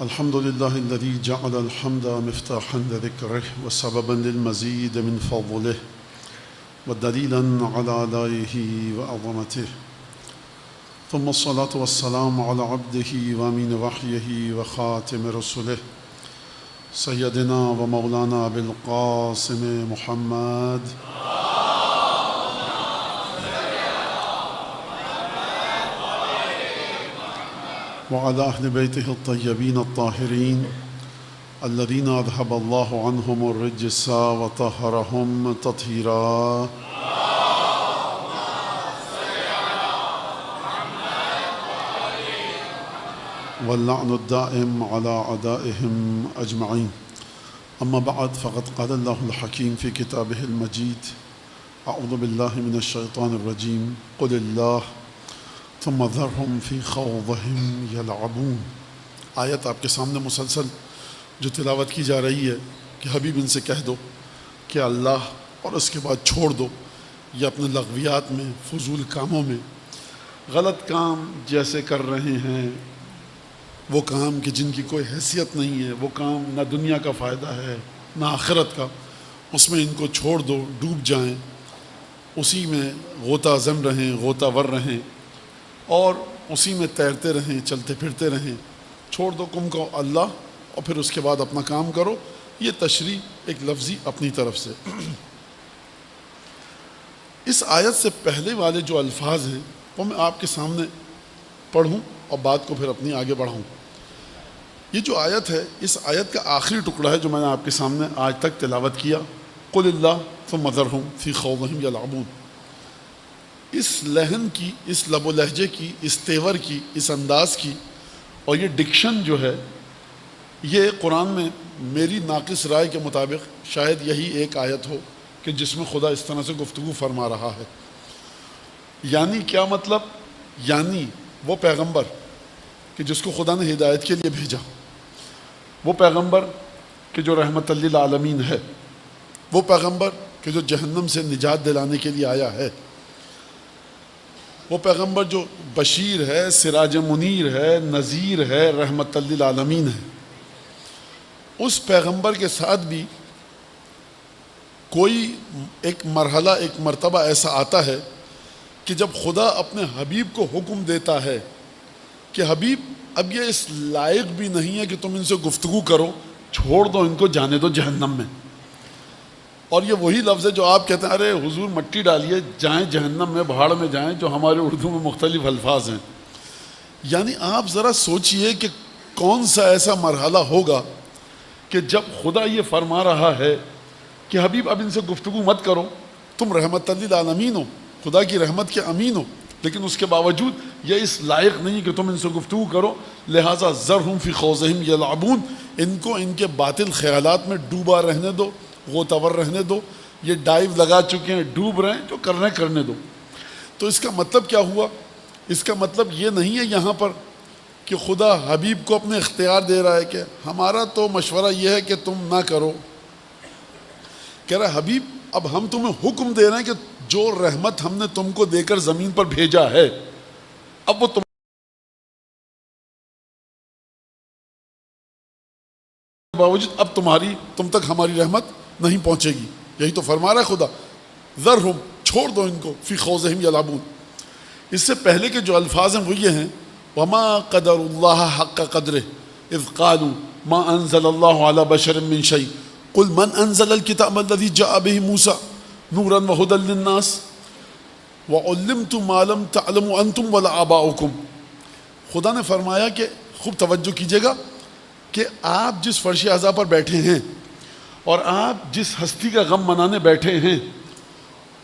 الحمد لله الذي جعل الحمد مفتاحا لذكره وسببا للمزيد من فضله ودليلا على آلائه وعظمته، ثم الصلاة والسلام على عبده وأمين وحيه وخاتم رسله سيدنا ومولانا أبي القاسم محمد وعلى أهل بيته الطيبين الطاهرين الذين أذهب الله عنهم الرجس وطهرهم تطهيرا. واللعن الدائم على أعدائهم أجمعين. أما بعد، فقد قال الله الحكيم في كتابه المجيد: أعوذ بالله من الشيطان الرجيم، قل الله ثم ذرهم في خوضهم يلعبون. آیت آپ کے سامنے مسلسل جو تلاوت کی جا رہی ہے کہ حبیب ان سے کہہ دو کہ اللہ، اور اس کے بعد چھوڑ دو یہ اپنے لغویات میں، فضول کاموں میں، غلط کام جیسے کر رہے ہیں، وہ کام کہ جن کی کوئی حیثیت نہیں ہے، وہ کام نہ دنیا کا فائدہ ہے نہ آخرت کا، اس میں ان کو چھوڑ دو، ڈوب جائیں، اسی میں غوطہ زن رہیں، غوطہ ور رہیں، اور اسی میں تیرتے رہیں، چلتے پھرتے رہیں. چھوڑ دو کم کو اللہ، اور پھر اس کے بعد اپنا کام کرو. یہ تشریح ایک لفظی اپنی طرف سے. اس آیت سے پہلے والے جو الفاظ ہیں وہ میں آپ کے سامنے پڑھوں اور بات کو پھر اپنی آگے بڑھاؤں. یہ جو آیت ہے، اس آیت کا آخری ٹکڑا ہے جو میں نے آپ کے سامنے آج تک تلاوت کیا: قل اللہ ثم ذرہم فی خوضہم یلعبون. اس لہن کی، اس لب و لہجے کی، اس تیور کی، اس انداز کی، اور یہ ڈکشن جو ہے، یہ قرآن میں میری ناقص رائے کے مطابق شاید یہی ایک آیت ہو کہ جس میں خدا اس طرح سے گفتگو فرما رہا ہے. یعنی کیا مطلب؟ یعنی وہ پیغمبر کہ جس کو خدا نے ہدایت کے لیے بھیجا، وہ پیغمبر کہ جو رحمت للعالمین ہے، وہ پیغمبر کہ جو جہنم سے نجات دلانے کے لیے آیا ہے، وہ پیغمبر جو بشیر ہے، سراج منیر ہے، نذیر ہے، رحمت للعالمین ہے. اس پیغمبر کے ساتھ بھی کوئی ایک مرحلہ، ایک مرتبہ ایسا آتا ہے کہ جب خدا اپنے حبیب کو حکم دیتا ہے کہ حبیب، اب یہ اس لائق بھی نہیں ہے کہ تم ان سے گفتگو کرو، چھوڑ دو ان کو، جانے دو جہنم میں. اور یہ وہی لفظ ہے جو آپ کہتے ہیں ارے حضور مٹی ڈالیے، جائیں جہنم میں، بھاڑ میں جائیں، جو ہمارے اردو میں مختلف الفاظ ہیں. یعنی آپ ذرا سوچئے کہ کون سا ایسا مرحلہ ہوگا کہ جب خدا یہ فرما رہا ہے کہ حبیب اب ان سے گفتگو مت کرو، تم رحمت للعالمین ہو، خدا کی رحمت کے امین ہو، لیکن اس کے باوجود یہ اس لائق نہیں کہ تم ان سے گفتگو کرو، لہٰذا ذرہم فی خوضہم یلعبون. ان کو ان کے باطل خیالات میں ڈوبا رہنے دو، غوطہ رہنے دو. یہ ڈائیو لگا چکے ہیں، ڈوب رہے ہیں، جو کرنا کرنے دو. تو اس کا مطلب کیا ہوا؟ اس کا مطلب یہ نہیں ہے یہاں پر کہ خدا حبیب کو اپنے اختیار دے رہا ہے کہ ہمارا تو مشورہ یہ ہے کہ تم نہ کرو. کہہ رہا ہے حبیب اب ہم تمہیں حکم دے رہے ہیں کہ جو رحمت ہم نے تم کو دے کر زمین پر بھیجا ہے، اب وہ باوجود اب تم تک ہماری رحمت نہیں پہنچے گی. یہی تو فرما رہا ہے خدا، ذرہم، چھوڑ دو ان کو، فی خوضہم یلعبون. اس سے پہلے کے جو الفاظ ہیں وہ یہ ہیں: وما قدر اللہ حق قدرہ اذ قالوا ما انزل اللہ علی بشر من شیء قل من انزل الکتاب الذی جاء بہ موسیٰ نورا وہدی للناس وعلمتم ما لم تعلموا انتم ولا آباؤکم. خدا نے فرمایا کہ خوب توجہ کیجیے گا کہ آپ جس فرش اعضاء پر بیٹھے ہیں اور آپ جس ہستی کا غم منانے بیٹھے ہیں،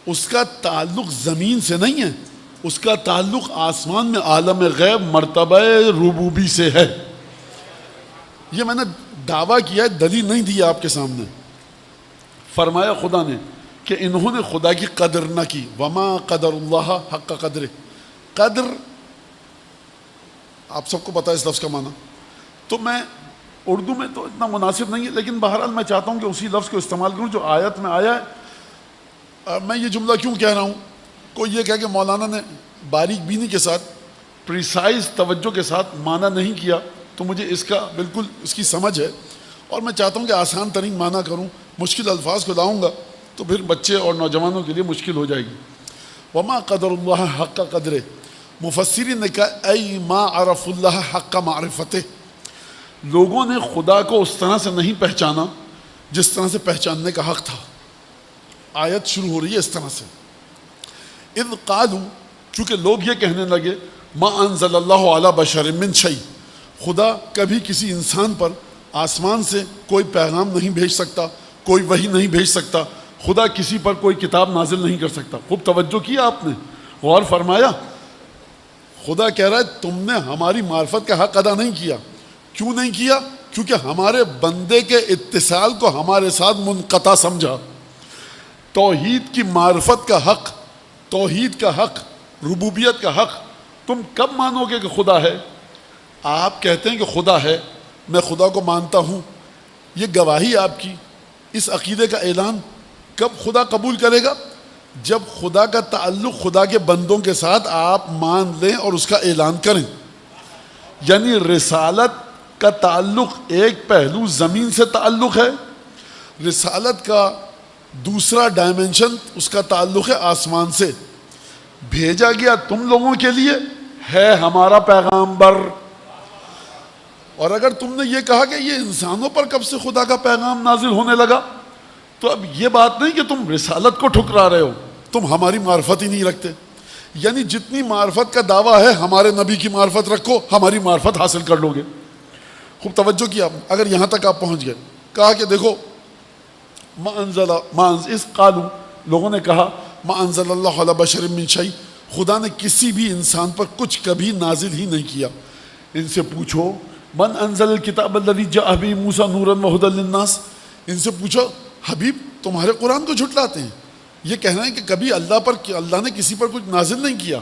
اس کا تعلق زمین سے نہیں ہے، اس کا تعلق آسمان میں عالم غیب مرتبہ ربوبی سے ہے. یہ میں نے دعویٰ کیا ہے، دلیل نہیں دی آپ کے سامنے. فرمایا خدا نے کہ انہوں نے خدا کی قدر نہ کی. وما قدر اللہ حق قدر. قدر آپ سب کو پتہ ہے اس لفظ کا معنی. تو میں اردو میں تو اتنا مناسب نہیں ہے، لیکن بہرحال میں چاہتا ہوں کہ اسی لفظ کو استعمال کروں جو آیت میں آیا ہے. میں یہ جملہ کیوں کہہ رہا ہوں؟ کوئی یہ کہہ کہ مولانا نے باریک بینی کے ساتھ، پریسائز توجہ کے ساتھ معنی نہیں کیا، تو مجھے اس کا بالکل اس کی سمجھ ہے، اور میں چاہتا ہوں کہ آسان ترین معنی کروں، مشکل الفاظ کو لاؤں گا تو پھر بچے اور نوجوانوں کے لیے مشکل ہو جائے گی۔ وما قدر اللہ حق قدرے، مفسرین نے کہا ای ما عرف اللہ حق معرفتہ، لوگوں نے خدا کو اس طرح سے نہیں پہچانا جس طرح سے پہچاننے کا حق تھا۔ آیت شروع ہو رہی ہے اس طرح سے، اذ قالوا، چونکہ لوگ یہ کہنے لگے ما انزل اللہ علی بشر من شیء، خدا کبھی کسی انسان پر آسمان سے کوئی پیغام نہیں بھیج سکتا، کوئی وحی نہیں بھیج سکتا، خدا کسی پر کوئی کتاب نازل نہیں کر سکتا۔ خوب توجہ کیا آپ نے، غور فرمایا، خدا کہہ رہا ہے تم نے ہماری معرفت کا حق ادا نہیں کیا۔ کیوں نہیں کیا؟ کیونکہ ہمارے بندے کے اتصال کو ہمارے ساتھ منقطع سمجھا۔ توحید کی معرفت کا حق، توحید کا حق، ربوبیت کا حق تم کب مانو گے کہ خدا ہے؟ آپ کہتے ہیں کہ خدا ہے، میں خدا کو مانتا ہوں، یہ گواہی آپ کی، اس عقیدے کا اعلان کب خدا قبول کرے گا؟ جب خدا کا تعلق خدا کے بندوں کے ساتھ آپ مان لیں اور اس کا اعلان کریں۔ یعنی رسالت کا تعلق ایک پہلو زمین سے تعلق ہے، رسالت کا دوسرا ڈائمنشن اس کا تعلق ہے آسمان سے۔ بھیجا گیا تم لوگوں کے لیے ہے ہمارا پیغامبر، اور اگر تم نے یہ کہا کہ یہ انسانوں پر کب سے خدا کا پیغام نازل ہونے لگا، تو اب یہ بات نہیں کہ تم رسالت کو ٹھکرا رہے ہو، تم ہماری معرفت ہی نہیں رکھتے۔ یعنی جتنی معرفت کا دعویٰ ہے ہمارے نبی کی معرفت رکھو، ہماری معرفت حاصل کر لو گے۔ خوب توجہ کیا، اگر یہاں تک آپ پہنچ گئے، کہا کہ دیکھو اس قالوا، لوگوں نے کہا ما انزل اللہ علی بشر من شیء، خدا نے کسی بھی انسان پر کچھ کبھی نازل ہی نہیں کیا۔ ان سے پوچھو من انزل الکتاب الذی جاء به موسیٰ نورا وہدی للناس، ان سے پوچھو حبیب تمہارے قرآن کو جھٹلاتے ہیں، یہ کہہ رہے ہیں کہ کبھی اللہ نے کسی پر کچھ نازل نہیں کیا۔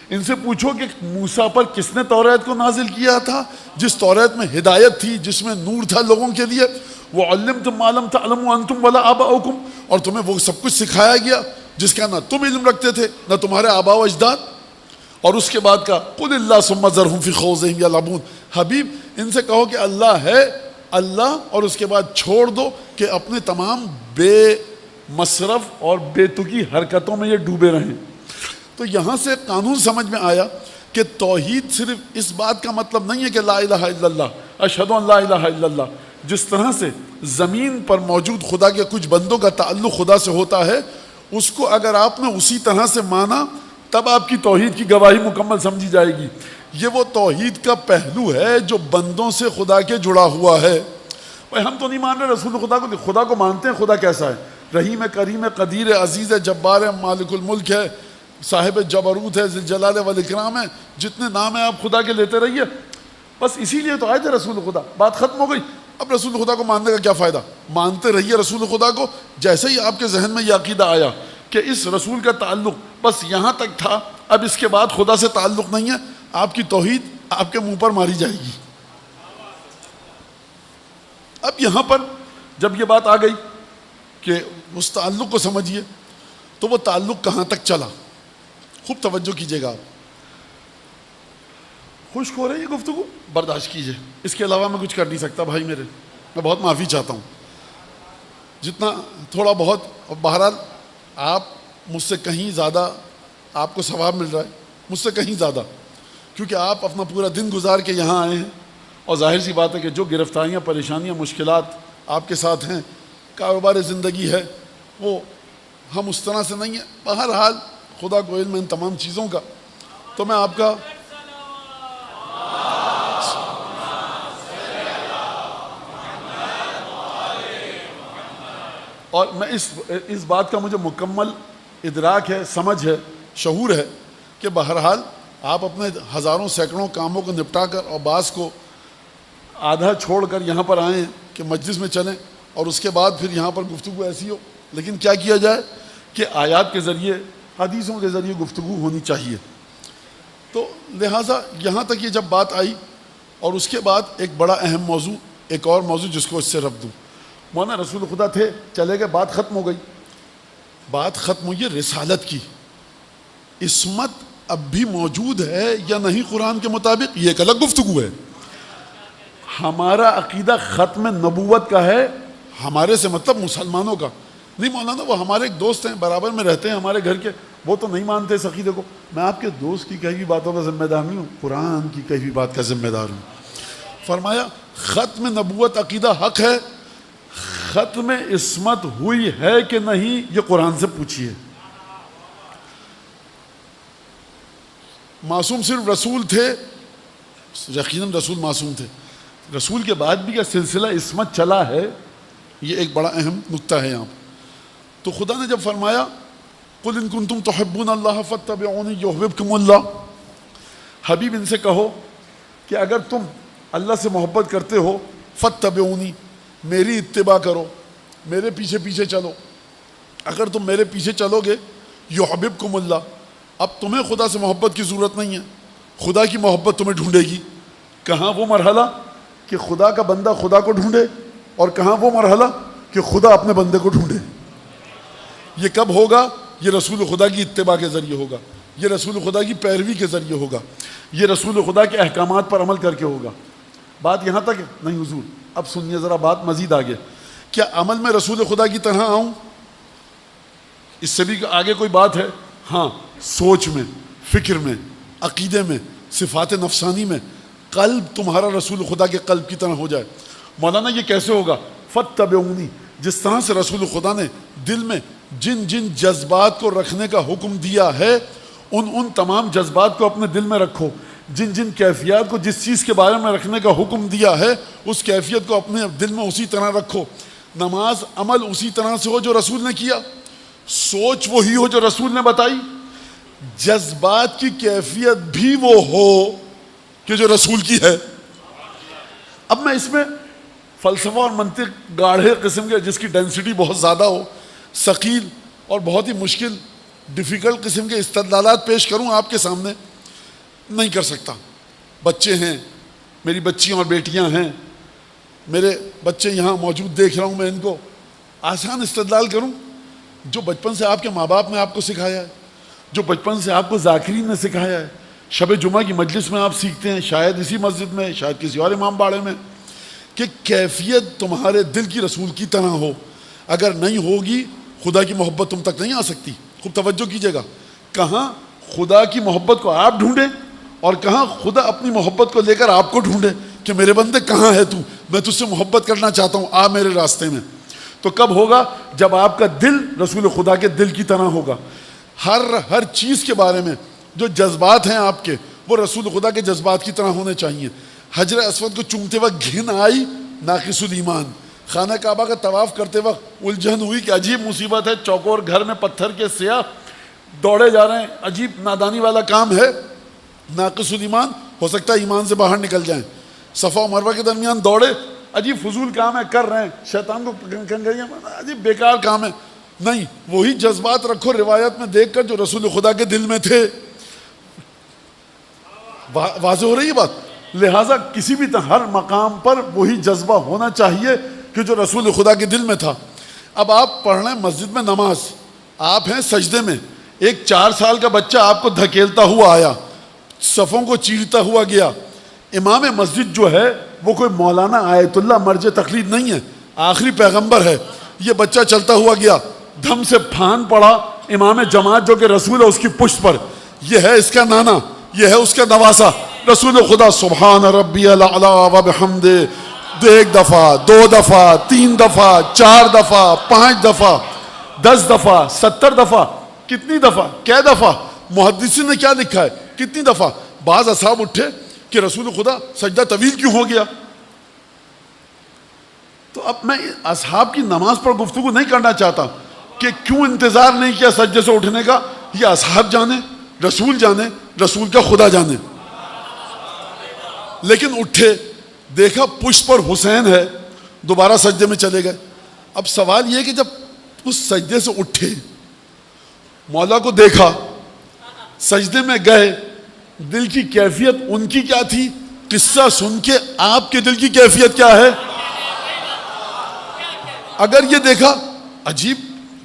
ان سے پوچھو کہ موسیٰ پر کس نے توریت کو نازل کیا تھا، جس توریت میں ہدایت تھی، جس میں نور تھا لوگوں کے لیے، وَعَلِّمْتُم مَا لَمْ تَعْلَمُوا أَنْتُمْ وَلَا آبَاؤُكُمْ، اور تمہیں وہ سب کچھ سکھایا گیا جس کا نہ تم علم رکھتے تھے نہ تمہارے آباء و اجداد۔ اور اس کے بعد کا قُلِ اللَّهُ ثُمَّ ذَرْهُمْ فِي خَوْضِهِمْ يَلْعَبُونَ، حبیب ان سے کہو کہ اللہ ہے اللہ، اور اس کے بعد چھوڑ دو کہ اپنے تمام بے مصرف اور بے تکی حرکتوں میں یہ ڈوبے رہیں۔ تو یہاں سے قانون سمجھ میں آیا کہ توحید صرف اس بات کا مطلب نہیں ہے کہ لا الہ الا اللہ، اشہد ان لا الہ الا اللہ۔ جس طرح سے زمین پر موجود خدا کے کچھ بندوں کا تعلق خدا سے ہوتا ہے، اس کو اگر آپ نے اسی طرح سے مانا تب آپ کی توحید کی گواہی مکمل سمجھی جائے گی۔ یہ وہ توحید کا پہلو ہے جو بندوں سے خدا کے جڑا ہوا ہے۔ بھائی ہم تو نہیں مان رہے رسول خدا کو، خدا کو مانتے ہیں خدا کیسا ہے، رحیم ہے، کریم ہے، قدیر ہے، عزیز ہے، جبار ہے، مالک الملک ہے، صاحب جبروت ہے، ذی الجلال والاکرام ہے، جتنے نام ہیں آپ خدا کے لیتے رہیے۔ بس اسی لیے تو آئے تھے رسول خدا، بات ختم ہو گئی۔ اب رسول خدا کو ماننے کا کیا فائدہ؟ مانتے رہیے رسول خدا کو۔ جیسے ہی آپ کے ذہن میں یہ عقیدہ آیا کہ اس رسول کا تعلق بس یہاں تک تھا، اب اس کے بعد خدا سے تعلق نہیں ہے، آپ کی توحید آپ کے منہ پر ماری جائے گی۔ اب یہاں پر جب یہ بات آ گئی کہ اس تعلق کو سمجھیے، تو وہ تعلق کہاں تک چلا؟ خوب توجہ کیجیے گا آپ، خشک ہو رہی ہے گفتگو، برداشت کیجیے، اس کے علاوہ میں کچھ کر نہیں سکتا بھائی میرے، میں بہت معافی چاہتا ہوں۔ جتنا تھوڑا بہت، بہرحال آپ مجھ سے کہیں زیادہ آپ کو ثواب مل رہا ہے، مجھ سے کہیں زیادہ، کیونکہ آپ اپنا پورا دن گزار کے یہاں آئے ہیں، اور ظاہر سی بات ہے کہ جو گرفتاریاں، پریشانیاں، مشکلات آپ کے ساتھ ہیں، کاروبار زندگی ہے، وہ ہم اس طرح سے نہیں ہیں۔ بہرحال خدا کو علم ہے ان تمام چیزوں کا، تو میں آپ کا اور میں اس بات کا مجھے مکمل ادراک ہے، سمجھ ہے، شعور ہے کہ بہرحال آپ اپنے ہزاروں سینکڑوں کاموں کو نپٹا کر اور بعض کو آدھا چھوڑ کر یہاں پر آئیں کہ مجلس میں چلیں، اور اس کے بعد پھر یہاں پر گفتگو ایسی ہو۔ لیکن کیا کیا جائے کہ آیات کے ذریعے، حدیثوں کے ذریعے گفتگو ہونی چاہیے۔ تو لہٰذا یہاں تک یہ جب بات آئی، اور اس کے بعد ایک بڑا اہم موضوع، ایک اور موضوع جس کو اس سے ربط دوں، مولانا رسول خدا تھے، چلے گئے، بات ختم ہو گئی۔ بات ختم ہوئی ہے رسالت کی، عصمت اب بھی موجود ہے یا نہیں قرآن کے مطابق، یہ ایک الگ گفتگو ہے۔ ہمارا عقیدہ ختم نبوت کا ہے، ہمارے سے مطلب مسلمانوں کا نہیں مولانا، وہ ہمارے ایک دوست ہیں، برابر میں رہتے ہیں ہمارے گھر کے، وہ تو نہیں مانتے اس عقیدے کو۔ میں آپ کے دوست کی کئی بھی باتوں کا ذمہ دار نہیں ہوں، قرآن کی کئی بھی بات کا ذمہ دار ہوں۔ فرمایا ختم نبوت عقیدہ حق ہے، ختم عصمت ہوئی ہے کہ نہیں یہ قرآن سے پوچھیے۔ معصوم صرف رسول تھے؟ یقیناً رسول معصوم تھے، رسول کے بعد بھی کیا سلسلہ عصمت چلا ہے؟ یہ ایک بڑا اہم نکتہ ہے یہاں پر۔ تو خدا نے جب فرمایا قُلْ إِن كُنتُمْ تُحِبُّونَ اللَّهَ فَاتَّبِعُونِي يُحْبِبْكُمُ اللَّهُ، حبیب ان سے کہو کہ اگر تم اللہ سے محبت کرتے ہو فَاتَّبِعُونِي، میری اتباع کرو، میرے پیچھے پیچھے چلو۔ اگر تم میرے پیچھے چلو گے یحببکم اللہ، اب تمہیں خدا سے محبت کی ضرورت نہیں ہے، خدا کی محبت تمہیں ڈھونڈے گی۔ کہاں وہ مرحلہ کہ خدا کا بندہ خدا کو ڈھونڈے، اور کہاں وہ مرحلہ کہ خدا اپنے بندے کو ڈھونڈے۔ یہ کب ہوگا؟ یہ رسول خدا کی اتباع کے ذریعے ہوگا، یہ رسول خدا کی پیروی کے ذریعے ہوگا، یہ رسول خدا کے احکامات پر عمل کر کے ہوگا۔ بات یہاں تک ہے؟ نہیں حضور، اب سنیے ذرا بات مزید آگے۔ کیا عمل میں رسول خدا کی طرح آؤں؟ اس سے بھی آگے کوئی بات ہے؟ ہاں، سوچ میں، فکر میں، عقیدے میں، صفات نفسانی میں قلب تمہارا رسول خدا کے قلب کی طرح ہو جائے۔ مولانا یہ کیسے ہوگا؟ فَاتَّبِعُونِی، جس طرح سے رسول خدا نے دل میں جن جن جذبات کو رکھنے کا حکم دیا ہے ان تمام جذبات کو اپنے دل میں رکھو، جن جن کیفیات کو جس چیز کے بارے میں رکھنے کا حکم دیا ہے اس کیفیت کو اپنے دل میں اسی طرح رکھو۔ نماز عمل اسی طرح سے ہو جو رسول نے کیا، سوچ وہی ہو جو رسول نے بتائی، جذبات کی کیفیت بھی وہ ہو کہ جو رسول کی ہے۔ اب میں اس میں فلسفہ اور منطق گاڑھے قسم کے جس کی ڈینسٹی بہت زیادہ ہو، ثقیل اور بہت ہی مشکل ڈیفیکلٹ قسم کے استدلالات پیش کروں آپ کے سامنے، نہیں کر سکتا۔ بچے ہیں، میری بچیاں اور بیٹیاں ہیں، میرے بچے یہاں موجود دیکھ رہا ہوں، میں ان کو آسان استدلال کروں جو بچپن سے آپ کے ماں باپ نے آپ کو سکھایا ہے، جو بچپن سے آپ کو ذاکرین نے سکھایا ہے، شب جمعہ کی مجلس میں آپ سیکھتے ہیں، شاید اسی مسجد میں، شاید کسی اور امام باڑے میں، کہ کیفیت تمہارے دل کی رسول کی طرح ہو۔ اگر نہیں ہوگی خدا کی محبت تم تک نہیں آ سکتی۔ خوب توجہ کیجئے گا، کہاں خدا کی محبت کو آپ ڈھونڈیں اور کہاں خدا اپنی محبت کو لے کر آپ کو ڈھونڈے کہ میرے بندے کہاں ہے تو، میں تجھ سے محبت کرنا چاہتا ہوں، آ میرے راستے میں۔ تو کب ہوگا؟ جب آپ کا دل رسول خدا کے دل کی طرح ہوگا۔ ہر چیز کے بارے میں جو جذبات ہیں آپ کے، وہ رسول خدا کے جذبات کی طرح ہونے چاہیے۔ حجر اسود کو چومتے وقت گھن آئی، ناقص الایمان۔ خانہ کعبہ کا طواف کرتے وقت الجھن ہوئی کہ عجیب مصیبت ہے، چوکور گھر میں پتھر کے سیاہ دوڑے جا رہے ہیں، عجیب نادانی والا کام ہے، ناقص الایمان، ہو سکتا ہے ایمان سے باہر نکل جائیں۔ صفا و مروہ کے درمیان دوڑے، عجیب فضول کام ہے، کر رہے ہیں، شیطان کو کنگریاں، عجیب بیکار کام ہے۔ نہیں، وہی جذبات رکھو روایت میں دیکھ کر جو رسول خدا کے دل میں تھے۔ واضح ہو رہی ہے بات؟ لہٰذا کسی بھی ہر مقام پر وہی جذبہ ہونا چاہیے کہ جو رسول خدا کے دل میں تھا۔ اب آپ پڑھ رہے ہیں مسجد میں نماز، آپ ہیں سجدے میں، ایک 4 سال کا بچہ آپ کو دھکیلتا ہوا آیا، صفوں کو چیرتا ہوا گیا۔ امام مسجد جو ہے وہ کوئی مولانا آیت اللہ مرجع تقلید نہیں ہے، آخری پیغمبر ہے۔ یہ بچہ چلتا ہوا گیا، دھم سے پھان پڑا امام جماعت جو کہ رسول ہے اس کی پشت پر، یہ ہے اس کا نانا، یہ ہے اس کا نواسا، رسول خدا سبحان ربی الاعلی و بحمدہ، 1 دفعہ، 2 دفعہ، 3 دفعہ، 4 دفعہ، 5 دفعہ، 10 دفعہ، 70 دفعہ، کتنی دفعہ، کیا دفعہ؟ محدثین نے کیا لکھا ہے کتنی دفعہ؟ بعض اصحاب اٹھے کہ رسول خدا سجدہ طویل کیوں ہو گیا؟ تو اب میں اصحاب کی نماز پر گفتگو نہیں کرنا چاہتا کہ کیوں انتظار نہیں کیا سجدے سے اٹھنے کا، یہ اصحاب جانے، رسول جانے، رسول کا خدا جانے۔ لیکن اٹھے، دیکھا پشت پر حسین ہے، دوبارہ سجدے میں چلے گئے۔ اب سوال یہ کہ جب اس سجدے سے اٹھے، مولا کو دیکھا، سجدے میں گئے، دل کی کیفیت ان کی کیا تھی؟ قصہ سن کے آپ کے دل کی کیفیت کیا ہے؟ اگر یہ دیکھا عجیب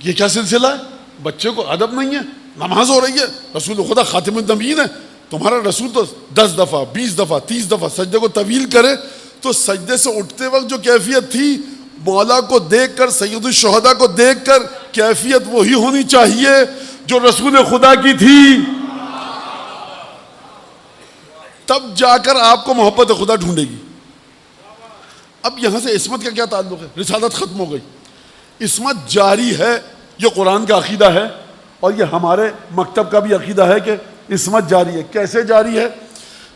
یہ کیا سلسلہ ہے، بچے کو ادب نہیں ہے، نماز ہو رہی ہے، رسول خدا خاتم النبیین ہے، تمہارا رسول تو 10 دفعہ 20 دفعہ 30 دفعہ سجدے کو طویل کرے، تو سجدے سے اٹھتے وقت جو کیفیت تھی مولا کو دیکھ کر، سید الشہداء کو دیکھ کر، کیفیت وہی ہونی چاہیے جو رسول خدا کی تھی. تب جا کر آپ کو محبت خدا ڈھونڈے گی. اب یہاں سے عصمت کا کیا تعلق ہے؟ رسالت ختم ہو گئی، عصمت جاری ہے. یہ قرآن کا عقیدہ ہے اور یہ ہمارے مکتب کا بھی عقیدہ ہے کہ عصمت جاری ہے. کیسے جاری ہے؟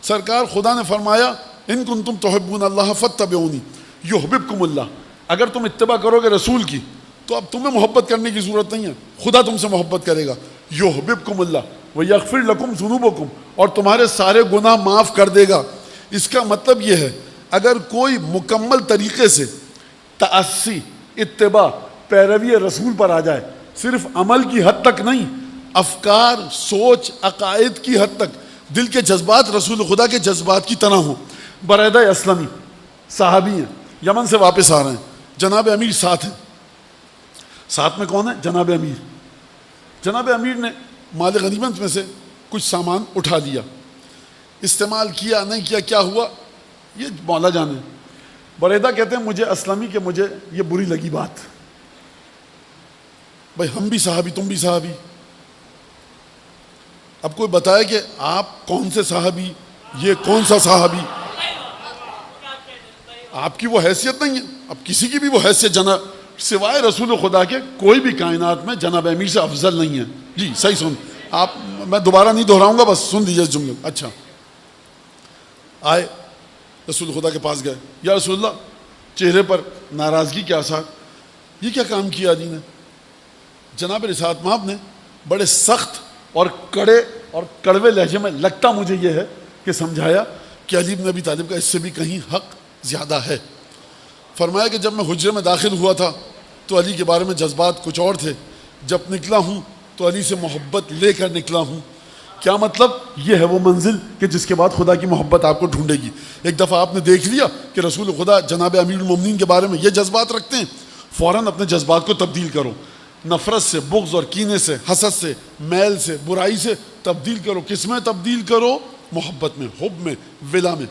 سرکار خدا نے فرمایا ان کنتم تحبون اللہ فاتبعونی یحببکم اللہ. اگر تم اتباع کرو گے رسول کی تو اب تمہیں محبت کرنے کی ضرورت نہیں ہے، خدا تم سے محبت کرے گا. یحببکم اللہ ویغفر لکم ذنوبکم، اور تمہارے سارے گناہ معاف کر دے گا. اس کا مطلب یہ ہے اگر کوئی مکمل طریقے سے تأسی، اتباع، پیروی رسول پر آ جائے، صرف عمل کی حد تک نہیں، افکار، سوچ، عقائد کی حد تک، دل کے جذبات رسول خدا کے جذبات کی طرح ہوں. بریدہ اسلمی صحابی ہیں، یمن سے واپس آ رہے ہیں، جناب امیر ساتھ ہیں. ساتھ میں کون ہے؟ جناب امیر. جناب امیر نے مال غنیمت میں سے کچھ سامان اٹھا لیا، استعمال کیا نہیں کیا، کیا ہوا یہ مولا جانے. بریدہ کہتے ہیں مجھے اسلمی کہ مجھے یہ بری لگی بات. بھائی ہم بھی صحابی، تم بھی صحابی، اب کوئی بتائے کہ آپ کون سے صحابی، یہ کون سا صحابی؟ آپ کی وہ حیثیت نہیں ہے. اب کسی کی بھی وہ حیثیت جناب سوائے رسول خدا کے کوئی بھی کائنات میں جناب امیر سے افضل نہیں ہے. جی صحیح سن آپ، میں دوبارہ نہیں دہراؤں گا، بس سن دیجیے اس جملے. اچھا، آئے رسول خدا کے پاس گئے، یا رسول اللہ چہرے پر ناراضگی کے آثار، یہ کیا کام کیا علی نے؟ جناب رسالت مآب نے بڑے سخت اور کڑے اور کڑوے لہجے میں، لگتا مجھے یہ ہے کہ سمجھایا کہ علی بن ابی طالب کا اس سے بھی کہیں حق زیادہ ہے. فرمایا کہ جب میں حجرے میں داخل ہوا تھا تو علی کے بارے میں جذبات کچھ اور تھے، جب نکلا ہوں تو علی سے محبت لے کر نکلا ہوں. کیا مطلب؟ یہ ہے وہ منزل کہ جس کے بعد خدا کی محبت آپ کو ڈھونڈے گی. ایک دفعہ آپ نے دیکھ لیا کہ رسول خدا جناب امیر المومنین کے بارے میں یہ جذبات رکھتے ہیں، فوراً اپنے جذبات کو تبدیل کرو. نفرت سے، بغض اور کینے سے، حسد سے، میل سے، برائی سے تبدیل کرو. کس میں تبدیل کرو؟ محبت میں، حب میں، ولا میں.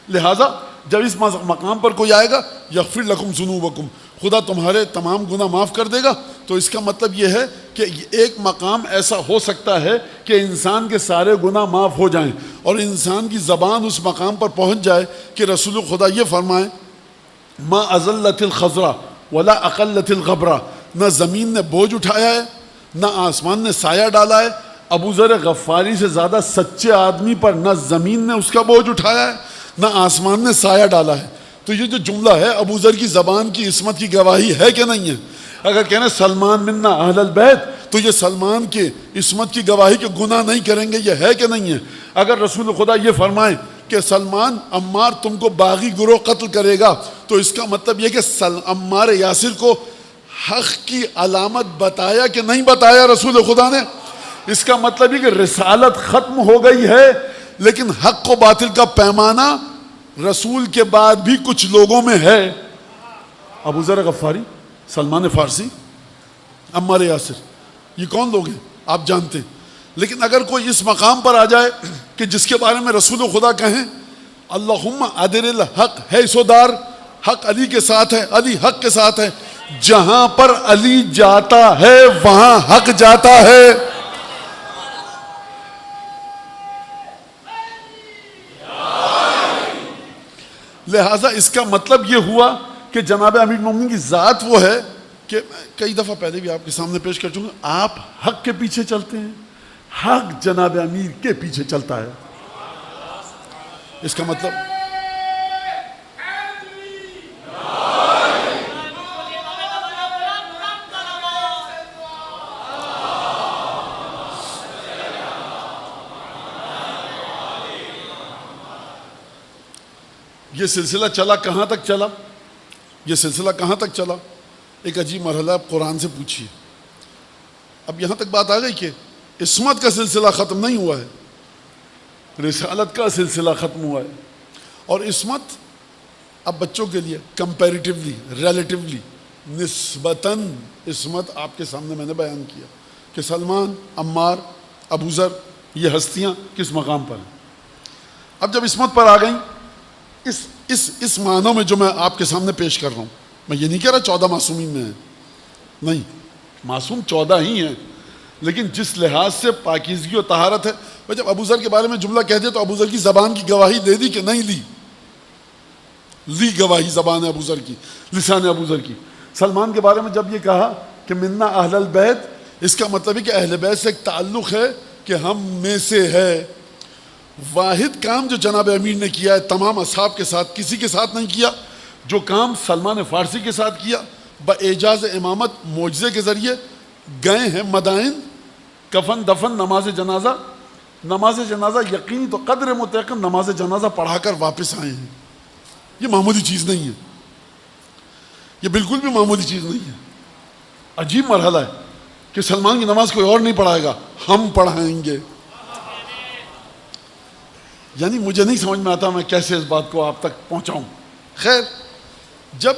لہٰذا جب اس مقام پر کوئی آئے گا یغفر لکم ذنوبکم، خدا تمہارے تمام گناہ معاف کر دے گا، تو اس کا مطلب یہ ہے کہ ایک مقام ایسا ہو سکتا ہے کہ انسان کے سارے گناہ معاف ہو جائیں اور انسان کی زبان اس مقام پر پہنچ جائے کہ رسول خدا یہ فرمائیں ما ازلت الخضرا ولا اقلت الغبرا، نہ زمین نے بوجھ اٹھایا ہے نہ آسمان نے سایہ ڈالا ہے. ابو ذر غفاری سے زیادہ سچے آدمی پر نہ زمین نے اس کا بوجھ اٹھایا ہے نہ آسمان نے سایہ ڈالا ہے. تو یہ جو جملہ ہے ابو ذر کی زبان کی عصمت کی گواہی ہے کہ نہیں ہے؟ اگر کہنا سلمان منا اہل البیت تو یہ سلمان کی عصمت کی گواہی کہ گناہ نہیں کریں گے، یہ ہے کہ نہیں ہے؟ اگر رسول خدا یہ فرمائیں کہ سلمان عمار تم کو باغی گروہ قتل کرے گا، تو اس کا مطلب یہ کہ عمار یاسر کو حق کی علامت بتایا کہ نہیں بتایا رسول خدا نے؟ اس کا مطلب یہ کہ رسالت ختم ہو گئی ہے، لیکن حق و باطل کا پیمانہ رسول کے بعد بھی کچھ لوگوں میں ہے. ابو ذر غفاری، سلمان فارسی، عمار یاسر، یہ کون لوگ ہیں آپ جانتے ہیں. لیکن اگر کوئی اس مقام پر آ جائے کہ جس کے بارے میں رسول خدا کہیں اللہم ادر الحق حیث دار، حق علی کے ساتھ ہے، علی حق کے ساتھ ہے، جہاں پر علی جاتا ہے وہاں حق جاتا ہے. لہٰذا اس کا مطلب یہ ہوا کہ جناب امیر المومنین کی ذات وہ ہے کہ کئی دفعہ پہلے بھی آپ کے سامنے پیش کر چکا، آپ حق کے پیچھے چلتے ہیں، حق جناب امیر کے پیچھے چلتا ہے. اس کا مطلب یہ سلسلہ چلا کہاں تک چلا؟ یہ سلسلہ کہاں تک چلا؟ ایک عجیب مرحلہ آپ قرآن سے پوچھیے. اب یہاں تک بات آ گئی کہ عصمت کا سلسلہ ختم نہیں ہوا ہے، رسالت کا سلسلہ ختم ہوا ہے. اور عصمت اب بچوں کے لیے کمپیریٹیولی، ریلیٹیولی، نسبتاً عصمت آپ کے سامنے میں نے بیان کیا کہ سلمان، عمار، ابو ذر، یہ ہستیاں کس مقام پر ہیں. اب جب عصمت پر آ گئیں، اس اس معنی میں جو میں آپ کے سامنے پیش کر رہا ہوں. میں یہ نہیں کہہ رہا 14 معصومین میں ہیں، نہیں، معصوم 14 ہی ہیں، لیکن جس لحاظ سے پاکیزگی و طہارت ہے. جب ابو ذر کے بارے میں جملہ کہہ دیا تو ابو ذر کی زبان کی گواہی دے دی کہ نہیں لی گواہی زبان ابو ذر کی، لسان ابو ذر کی. سلمان کے بارے میں جب یہ کہا کہ منا اہل البیت، اس کا مطلب ہے کہ اہل بیت سے ایک تعلق ہے کہ ہم میں سے ہے. واحد کام جو جناب امیر نے کیا ہے تمام اصحاب کے ساتھ کسی کے ساتھ نہیں کیا، جو کام سلمان فارسی کے ساتھ کیا باعجاز امامت معجزے کے ذریعے. گئے ہیں مدائن، کفن دفن، نماز جنازہ یقینی تو قدر متعین نماز جنازہ پڑھا کر واپس آئے ہیں. یہ معمولی چیز نہیں ہے، یہ بالکل بھی معمولی چیز نہیں ہے. عجیب مرحلہ ہے کہ سلمان کی نماز کوئی اور نہیں پڑھائے گا، ہم پڑھائیں گے. یعنی مجھے نہیں سمجھ میں آتا میں کیسے اس بات کو آپ تک پہنچاؤں. خیر، جب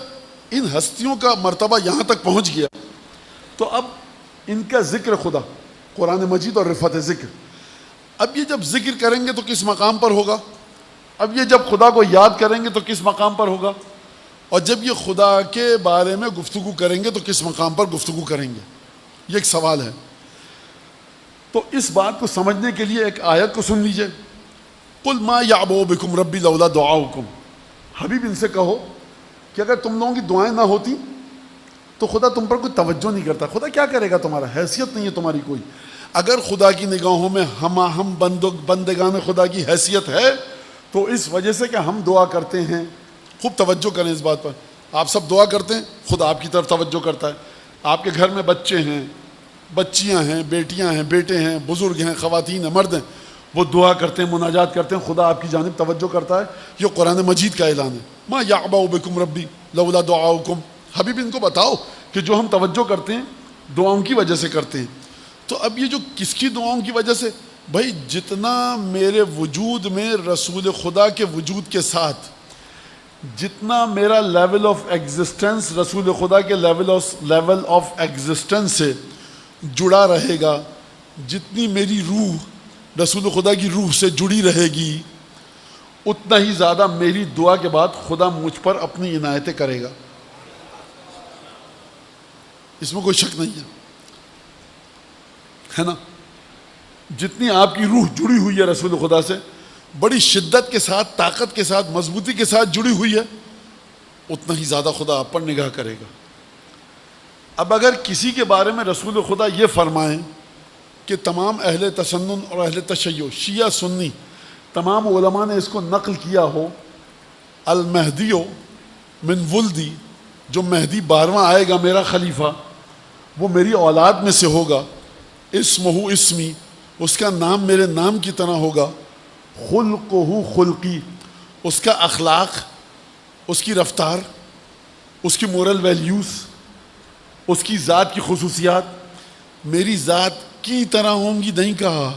ان ہستیوں کا مرتبہ یہاں تک پہنچ گیا تو اب ان کا ذکر خدا، قرآن مجید اور رفعت ذکر، اب یہ جب ذکر کریں گے تو کس مقام پر ہوگا؟ اب یہ جب خدا کو یاد کریں گے تو کس مقام پر ہوگا؟ اور جب یہ خدا کے بارے میں گفتگو کریں گے تو کس مقام پر گفتگو کریں گے؟ یہ ایک سوال ہے. تو اس بات کو سمجھنے کے لیے ایک آیت کو سن لیجئے. قل ما یعبؤ بکم ربی لولا دعاؤکم. حبیب ان سے کہو کہ اگر تم لوگوں کی دعائیں نہ ہوتی تو خدا تم پر کوئی توجہ نہیں کرتا. خدا کیا کرے گا؟ تمہارا حیثیت نہیں ہے تمہاری کوئی. اگر خدا کی نگاہوں میں ہم بندگان خدا کی حیثیت ہے تو اس وجہ سے کہ ہم دعا کرتے ہیں. خوب توجہ کریں اس بات پر. آپ سب دعا کرتے ہیں، خدا آپ کی طرف توجہ کرتا ہے. آپ کے گھر میں بچے ہیں، بچیاں ہیں، بیٹیاں ہیں، بیٹے ہیں، بزرگ ہیں، خواتین ہیں، مرد ہیں، وہ دعا کرتے ہیں، مناجات کرتے ہیں، خدا آپ کی جانب توجہ کرتا ہے. یہ قرآن مجید کا اعلان ہے. ما یعبؤ بکم ربی لولا دعاؤکم. حبیب ان کو بتاؤ کہ جو ہم توجہ کرتے ہیں دعاؤں کی وجہ سے کرتے ہیں. تو اب یہ جو کس کی دعاؤں کی وجہ سے؟ بھائی جتنا میرے وجود میں رسول خدا کے وجود کے ساتھ، جتنا میرا لیول آف ایگزسٹنس رسول خدا کے لیول آف ایگزسٹنس سے جڑا رہے گا، جتنی میری روح رسول خدا کی روح سے جڑی رہے گی، اتنا ہی زیادہ میری دعا کے بعد خدا مجھ پر اپنی عنایتیں کرے گا. اس میں کوئی شک نہیں ہے نا؟ جتنی آپ کی روح جڑی ہوئی ہے رسول خدا سے، بڑی شدت کے ساتھ، طاقت کے ساتھ، مضبوطی کے ساتھ جڑی ہوئی ہے، اتنا ہی زیادہ خدا آپ پر نگاہ کرے گا. اب اگر کسی کے بارے میں رسول خدا یہ فرمائیں کہ تمام اہل تسنن اور اہل تشیع، شیعہ سنی، تمام علماء نے اس کو نقل کیا ہو، المہدی من ولدی، جو مہدی 12واں آئے گا میرا خلیفہ، وہ میری اولاد میں سے ہوگا، اسمہ اسمی، اس کا نام میرے نام کی طرح ہوگا، خلقہ خلقی، اس کا اخلاق، اس کی رفتار، اس کی مورل ویلیوز، اس کی ذات کی خصوصیات میری ذات کی طرح ہوں گی. نہیں کہا،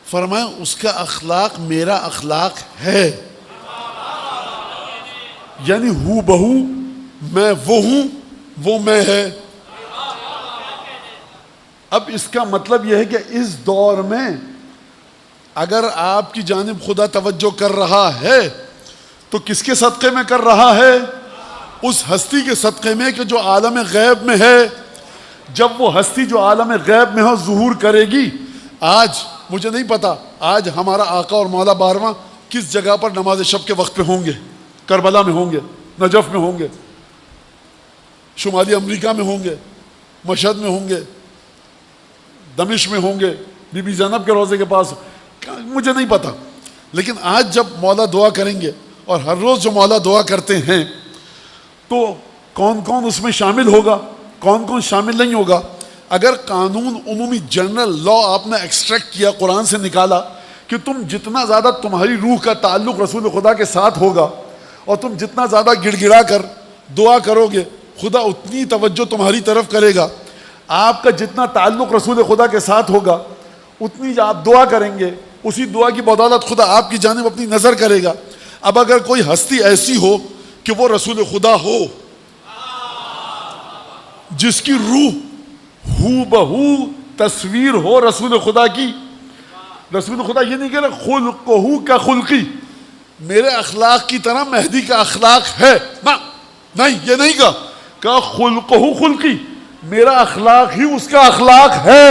فرمایا اس کا اخلاق میرا اخلاق ہے. یعنی ہو بہو میں وہ ہوں، وہ میں ہے. اب اس کا مطلب یہ ہے کہ اس دور میں اگر آپ کی جانب خدا توجہ کر رہا ہے تو کس کے صدقے میں کر رہا ہے؟ اس ہستی کے صدقے میں کہ جو عالم غیب میں ہے. جب وہ ہستی جو عالم غیب میں ہو ظہور کرے گی. آج مجھے نہیں پتا آج ہمارا آقا اور مولا 12واں کس جگہ پر نماز شب کے وقت پہ ہوں گے. کربلا میں ہوں گے، نجف میں ہوں گے، شمالی امریکہ میں ہوں گے، مشہد میں ہوں گے، دمشق میں ہوں گے، بی بی زینب کے روضے کے پاس، مجھے نہیں پتا. لیکن آج جب مولا دعا کریں گے، اور ہر روز جو مولا دعا کرتے ہیں، تو کون کون اس میں شامل ہوگا، کون کون شامل نہیں ہوگا. اگر قانون عمومی جنرل لا آپ نے ایکسٹریکٹ کیا، قرآن سے نکالا کہ تم جتنا زیادہ تمہاری روح کا تعلق رسول خدا کے ساتھ ہوگا اور تم جتنا زیادہ گڑ گڑا کر دعا کرو گے، خدا اتنی توجہ تمہاری طرف کرے گا. آپ کا جتنا تعلق رسول خدا کے ساتھ ہوگا اتنی آپ دعا کریں گے، اسی دعا کی بدولت خدا آپ کی جانب اپنی نظر کرے گا. اب اگر کوئی ہستی ایسی ہو کہ وہ رسول خدا ہو، جس کی روح ہو بہو تصویر ہو رسول خدا کی. رسول خدا یہ نہیں کہہ رہے خلقہ کا خلقی، میرے اخلاق کی طرح مہدی کا اخلاق ہے، نہیں یہ نہیں کہا خلقہ خلقی، میرا اخلاق ہی اس کا اخلاق ہے۔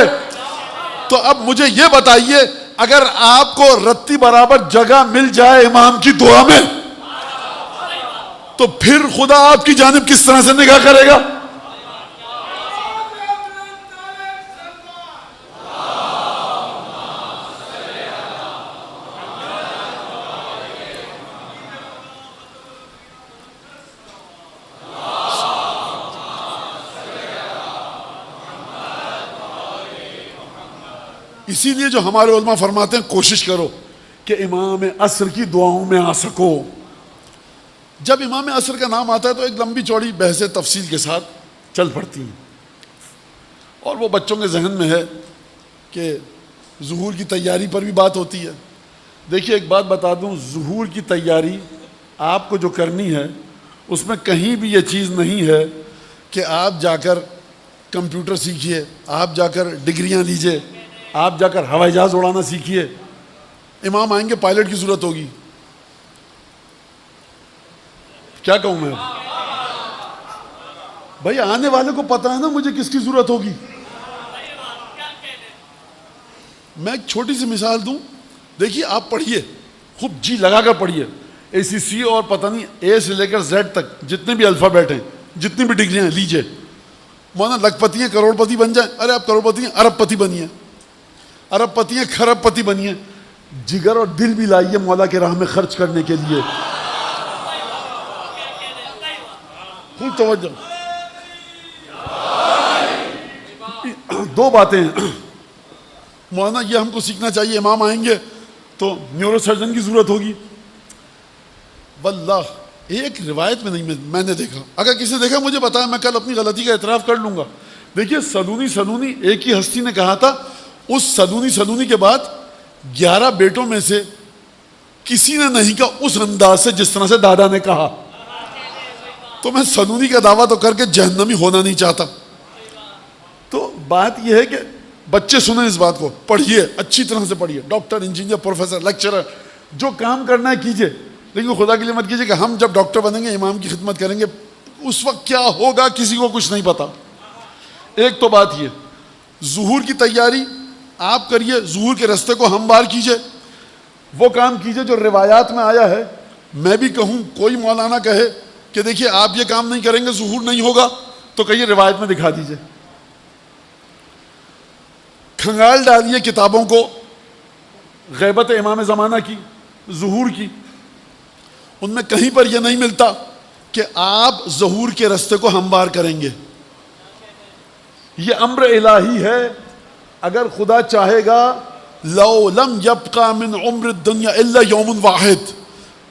تو اب مجھے یہ بتائیے، اگر آپ کو رتی برابر جگہ مل جائے امام کی دعا میں تو پھر خدا آپ کی جانب کس طرح سے نگاہ کرے گا؟ اسی لیے جو ہمارے علماء فرماتے ہیں کوشش کرو کہ امام عصر کی دعاؤں میں آ سکو۔ جب امام عصر کا نام آتا ہے تو ایک لمبی چوڑی بحث تفصیل کے ساتھ چل پڑتی ہیں، اور وہ بچوں کے ذہن میں ہے کہ ظہور کی تیاری پر بھی بات ہوتی ہے۔ دیکھیے ایک بات بتا دوں، ظہور کی تیاری آپ کو جو کرنی ہے اس میں کہیں بھی یہ چیز نہیں ہے کہ آپ جا کر کمپیوٹر سیکھیے، آپ جا کر ڈگریاں لیجئے، آپ جا کر ہوائی جہاز اڑانا سیکھیے۔ امام آئیں گے پائلٹ کی ضرورت ہوگی، کیا کہوں میں؟ بھائی آنے والے کو پتہ ہے نا مجھے کس کی ضرورت ہوگی۔ میں ایک چھوٹی سی مثال دوں، دیکھیے آپ پڑھیے، خوب جی لگا کر پڑھیے، اے سی سی اور پتہ نہیں اے سے لے کر زیڈ تک جتنے بھی الفابیٹ ہیں، جتنی بھی ڈگریاں ہیں لیجئے۔ مولانا لکھ پتی ہیں کروڑ پتی بن جائیں، ارے آپ کروڑ پتی ہیں ارب پتی بنیے، ارب پتی ہیں کھرب پتی بنیے، جگر اور دل بھی لائیے مولا کے راہ میں خرچ کرنے کے لیے۔ خوب توجہ، دو باتیں ہیں مولانا یہ ہم کو سیکھنا چاہیے، امام آئیں گے تو نیورو سرجن کی ضرورت ہوگی۔ واللہ ایک روایت میں نہیں میں نے دیکھا، اگر کسی نے دیکھا مجھے بتایا، میں کل اپنی غلطی کا اعتراف کر لوں گا۔ دیکھیے سلونی ایک ہی ہستی نے کہا تھا، اس سلونی کے بعد 11 بیٹوں میں سے کسی نے نہیں کہا اس انداز سے جس طرح سے دادا نے کہا۔ تو میں سلونی کا دعویٰ تو کر کے جہنمی ہونا نہیں چاہتا۔ تو بات یہ ہے کہ بچے سنیں اس بات کو، پڑھیے اچھی طرح سے پڑھیے، ڈاکٹر انجینئر پروفیسر لیکچرر جو کام کرنا ہے کیجئے، لیکن خدا کے لیے مت کیجئے کہ ہم جب ڈاکٹر بنیں گے امام کی خدمت کریں گے، اس وقت کیا ہوگا کسی کو کچھ نہیں پتا۔ ایک تو بات یہ، ظہور کی تیاری آپ کریے، ظہور کے رستے کو ہموار کیجئے، وہ کام کیجئے جو روایات میں آیا ہے۔ میں بھی کہوں، کوئی مولانا کہے کہ دیکھیے آپ یہ کام نہیں کریں گے ظہور نہیں ہوگا، تو کہیے روایت میں دکھا دیجئے۔ کھنگال ڈالیے کتابوں کو، غیبت امام زمانہ کی، ظہور کی، ان میں کہیں پر یہ نہیں ملتا کہ آپ ظہور کے رستے کو ہموار کریں گے۔ یہ امر الہی ہے، اگر خدا چاہے گا لو لم یبقى من عمر الدنیا الا یوم واحد،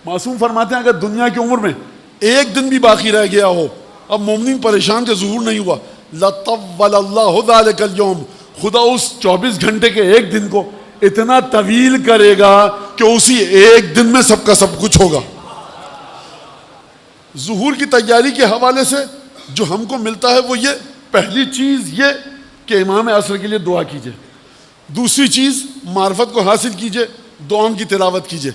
معصوم فرماتے ہیں اگر دنیا کی عمر میں ایک دن بھی باقی رہ گیا ہو، اب مومنین پریشان کہ ظہور نہیں ہوا، لطول اللہ ذلک اليوم، خدا اس 24 گھنٹے کے ایک دن کو اتنا طویل کرے گا کہ اسی ایک دن میں سب کا سب کچھ ہوگا۔ ظہور کی تیاری کے حوالے سے جو ہم کو ملتا ہے وہ یہ، پہلی چیز یہ کہ امام عصر کے لیے دعا کیجئے، دوسری چیز معرفت کو حاصل کیجئے، دعاؤں کی تلاوت کیجئے،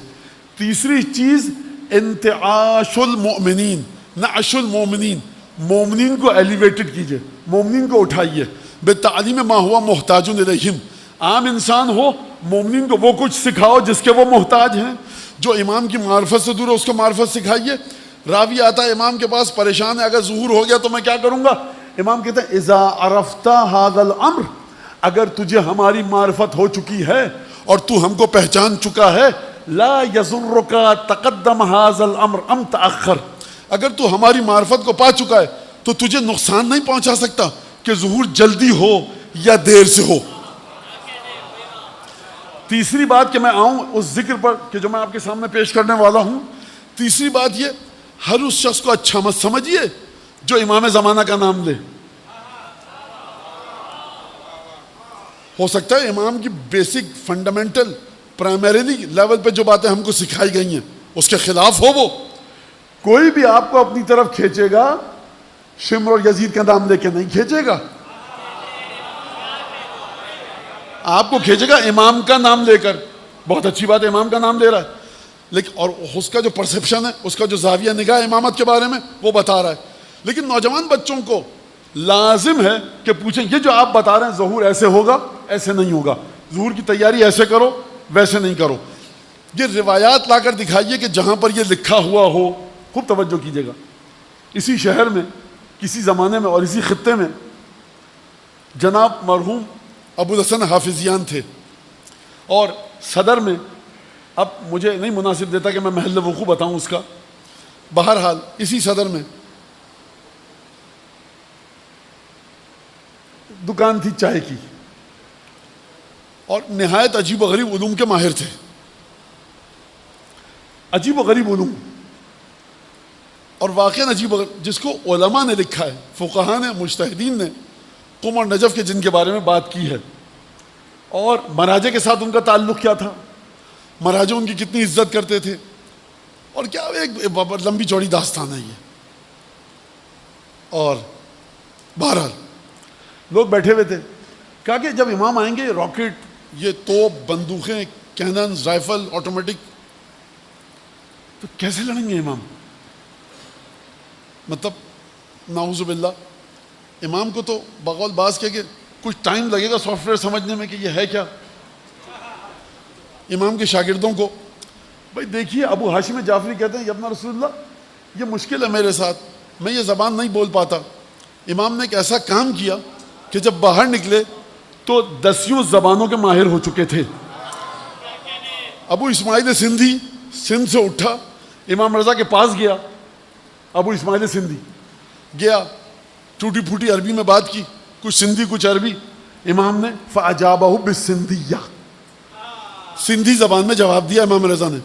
تیسری چیز انتعاش المؤمنین، نعش المؤمنین، مومنین کو ایلیویٹڈ کیجئے، مومنین کو اٹھائیے، بتعلیم ما ہوا محتاج الیہم، عام انسان ہو مومنین کو وہ کچھ سکھاؤ جس کے وہ محتاج ہیں، جو امام کی معرفت سے دور ہے اس کو معرفت سکھائیے۔ راوی آتا ہے امام کے پاس پریشان ہے، اگر ظہور ہو گیا تو میں کیا کروں گا؟ امام کہتے ہیں اذا عرفت هذا الامر، اگر تجھے ہماری معرفت ہو چکی ہے اور تو ہم کو پہچان چکا ہے، لا یضرک تقدم هذا الامر ام تاخر، اگر تو ہماری معرفت کو پا چکا ہے تو تجھے نقصان نہیں پہنچا سکتا کہ ظہور جلدی ہو یا دیر سے ہو۔ تیسری بات کہ میں آؤں اس ذکر پر کہ جو میں آپ کے سامنے پیش کرنے والا ہوں، تیسری بات یہ، ہر اس شخص کو اچھا مت سمجھیے جو امام زمانہ کا نام لے۔ ہو سکتا ہے امام کی بیسک فنڈامنٹل پرائمریلی لیول پہ جو باتیں ہم کو سکھائی گئی ہیں اس کے خلاف ہو وہ۔ کوئی بھی آپ کو اپنی طرف کھینچے گا شمر اور یزید کا نام لے کے نہیں کھینچے گا، آپ کو کھینچے گا امام کا نام لے کر۔ بہت اچھی بات ہے امام کا نام لے رہا ہے، لیکن اور اس کا جو پرسیپشن ہے، اس کا جو زاویہ نگاہ امامت کے بارے میں وہ بتا رہا ہے. لیکن نوجوان بچوں کو لازم ہے کہ پوچھیں یہ جو آپ بتا رہے ہیں ظہور ایسے ہوگا ایسے نہیں ہوگا، ظہور کی تیاری ایسے کرو ویسے نہیں کرو. یہ روایات لا کر دکھائیے کہ جہاں پر یہ لکھا ہوا ہو. خوب توجہ کیجیے گا. اسی شہر میں کسی زمانے میں اور اسی خطے میں جناب مرحوم ابو الحسن حافظیان تھے، اور صدر میں، اب مجھے نہیں مناسب دیتا کہ میں محل وقوع بتاؤں اس کا، بہرحال اسی صدر میں دکان تھی چائے کی، اور نہایت عجیب و غریب علوم کے ماہر تھے. عجیب و غریب علوم، اور واقعاً عجیب و غریب، جس کو علماء نے لکھا ہے، فقہاء نے، مجتہدین نے قم اور نجف کے جن کے بارے میں بات کی ہے، اور مراجع کے ساتھ ان کا تعلق کیا تھا، مراجع ان کی کتنی عزت کرتے تھے، اور کیا ایک لمبی چوڑی داستان ہے یہ. اور بہرحال لوگ بیٹھے ہوئے تھے. کہا کہ جب امام آئیں گے راکٹ، یہ توپ، بندوقیں، کیننز، رائفل، آٹومیٹک، تو کیسے لڑیں گے امام؟ مطلب نعوذ باللہ، امام کو تو بقول باز کہ کچھ ٹائم لگے گا سافٹ ویئر سمجھنے میں کہ یہ ہے کیا. امام کے شاگردوں کو، بھائی دیکھیے ابو ہاشم جعفری کہتے ہیں ابن رسول اللہ یہ مشکل ہے میرے ساتھ، میں یہ زبان نہیں بول پاتا. امام نے ایک ایسا کام کیا کہ جب باہر نکلے تو 10 زبانوں کے ماہر ہو چکے تھے. ابو اسماعیل سندھی سندھ سے اٹھا، امام رضا کے پاس گیا. ابو اسماعیل سندھی گیا، ٹوٹی پھوٹی عربی میں بات کی، کچھ سندھی کچھ عربی. امام نے فاجابہ بالسندھیہ، سندھی زبان میں جواب دیا. امام رضا نے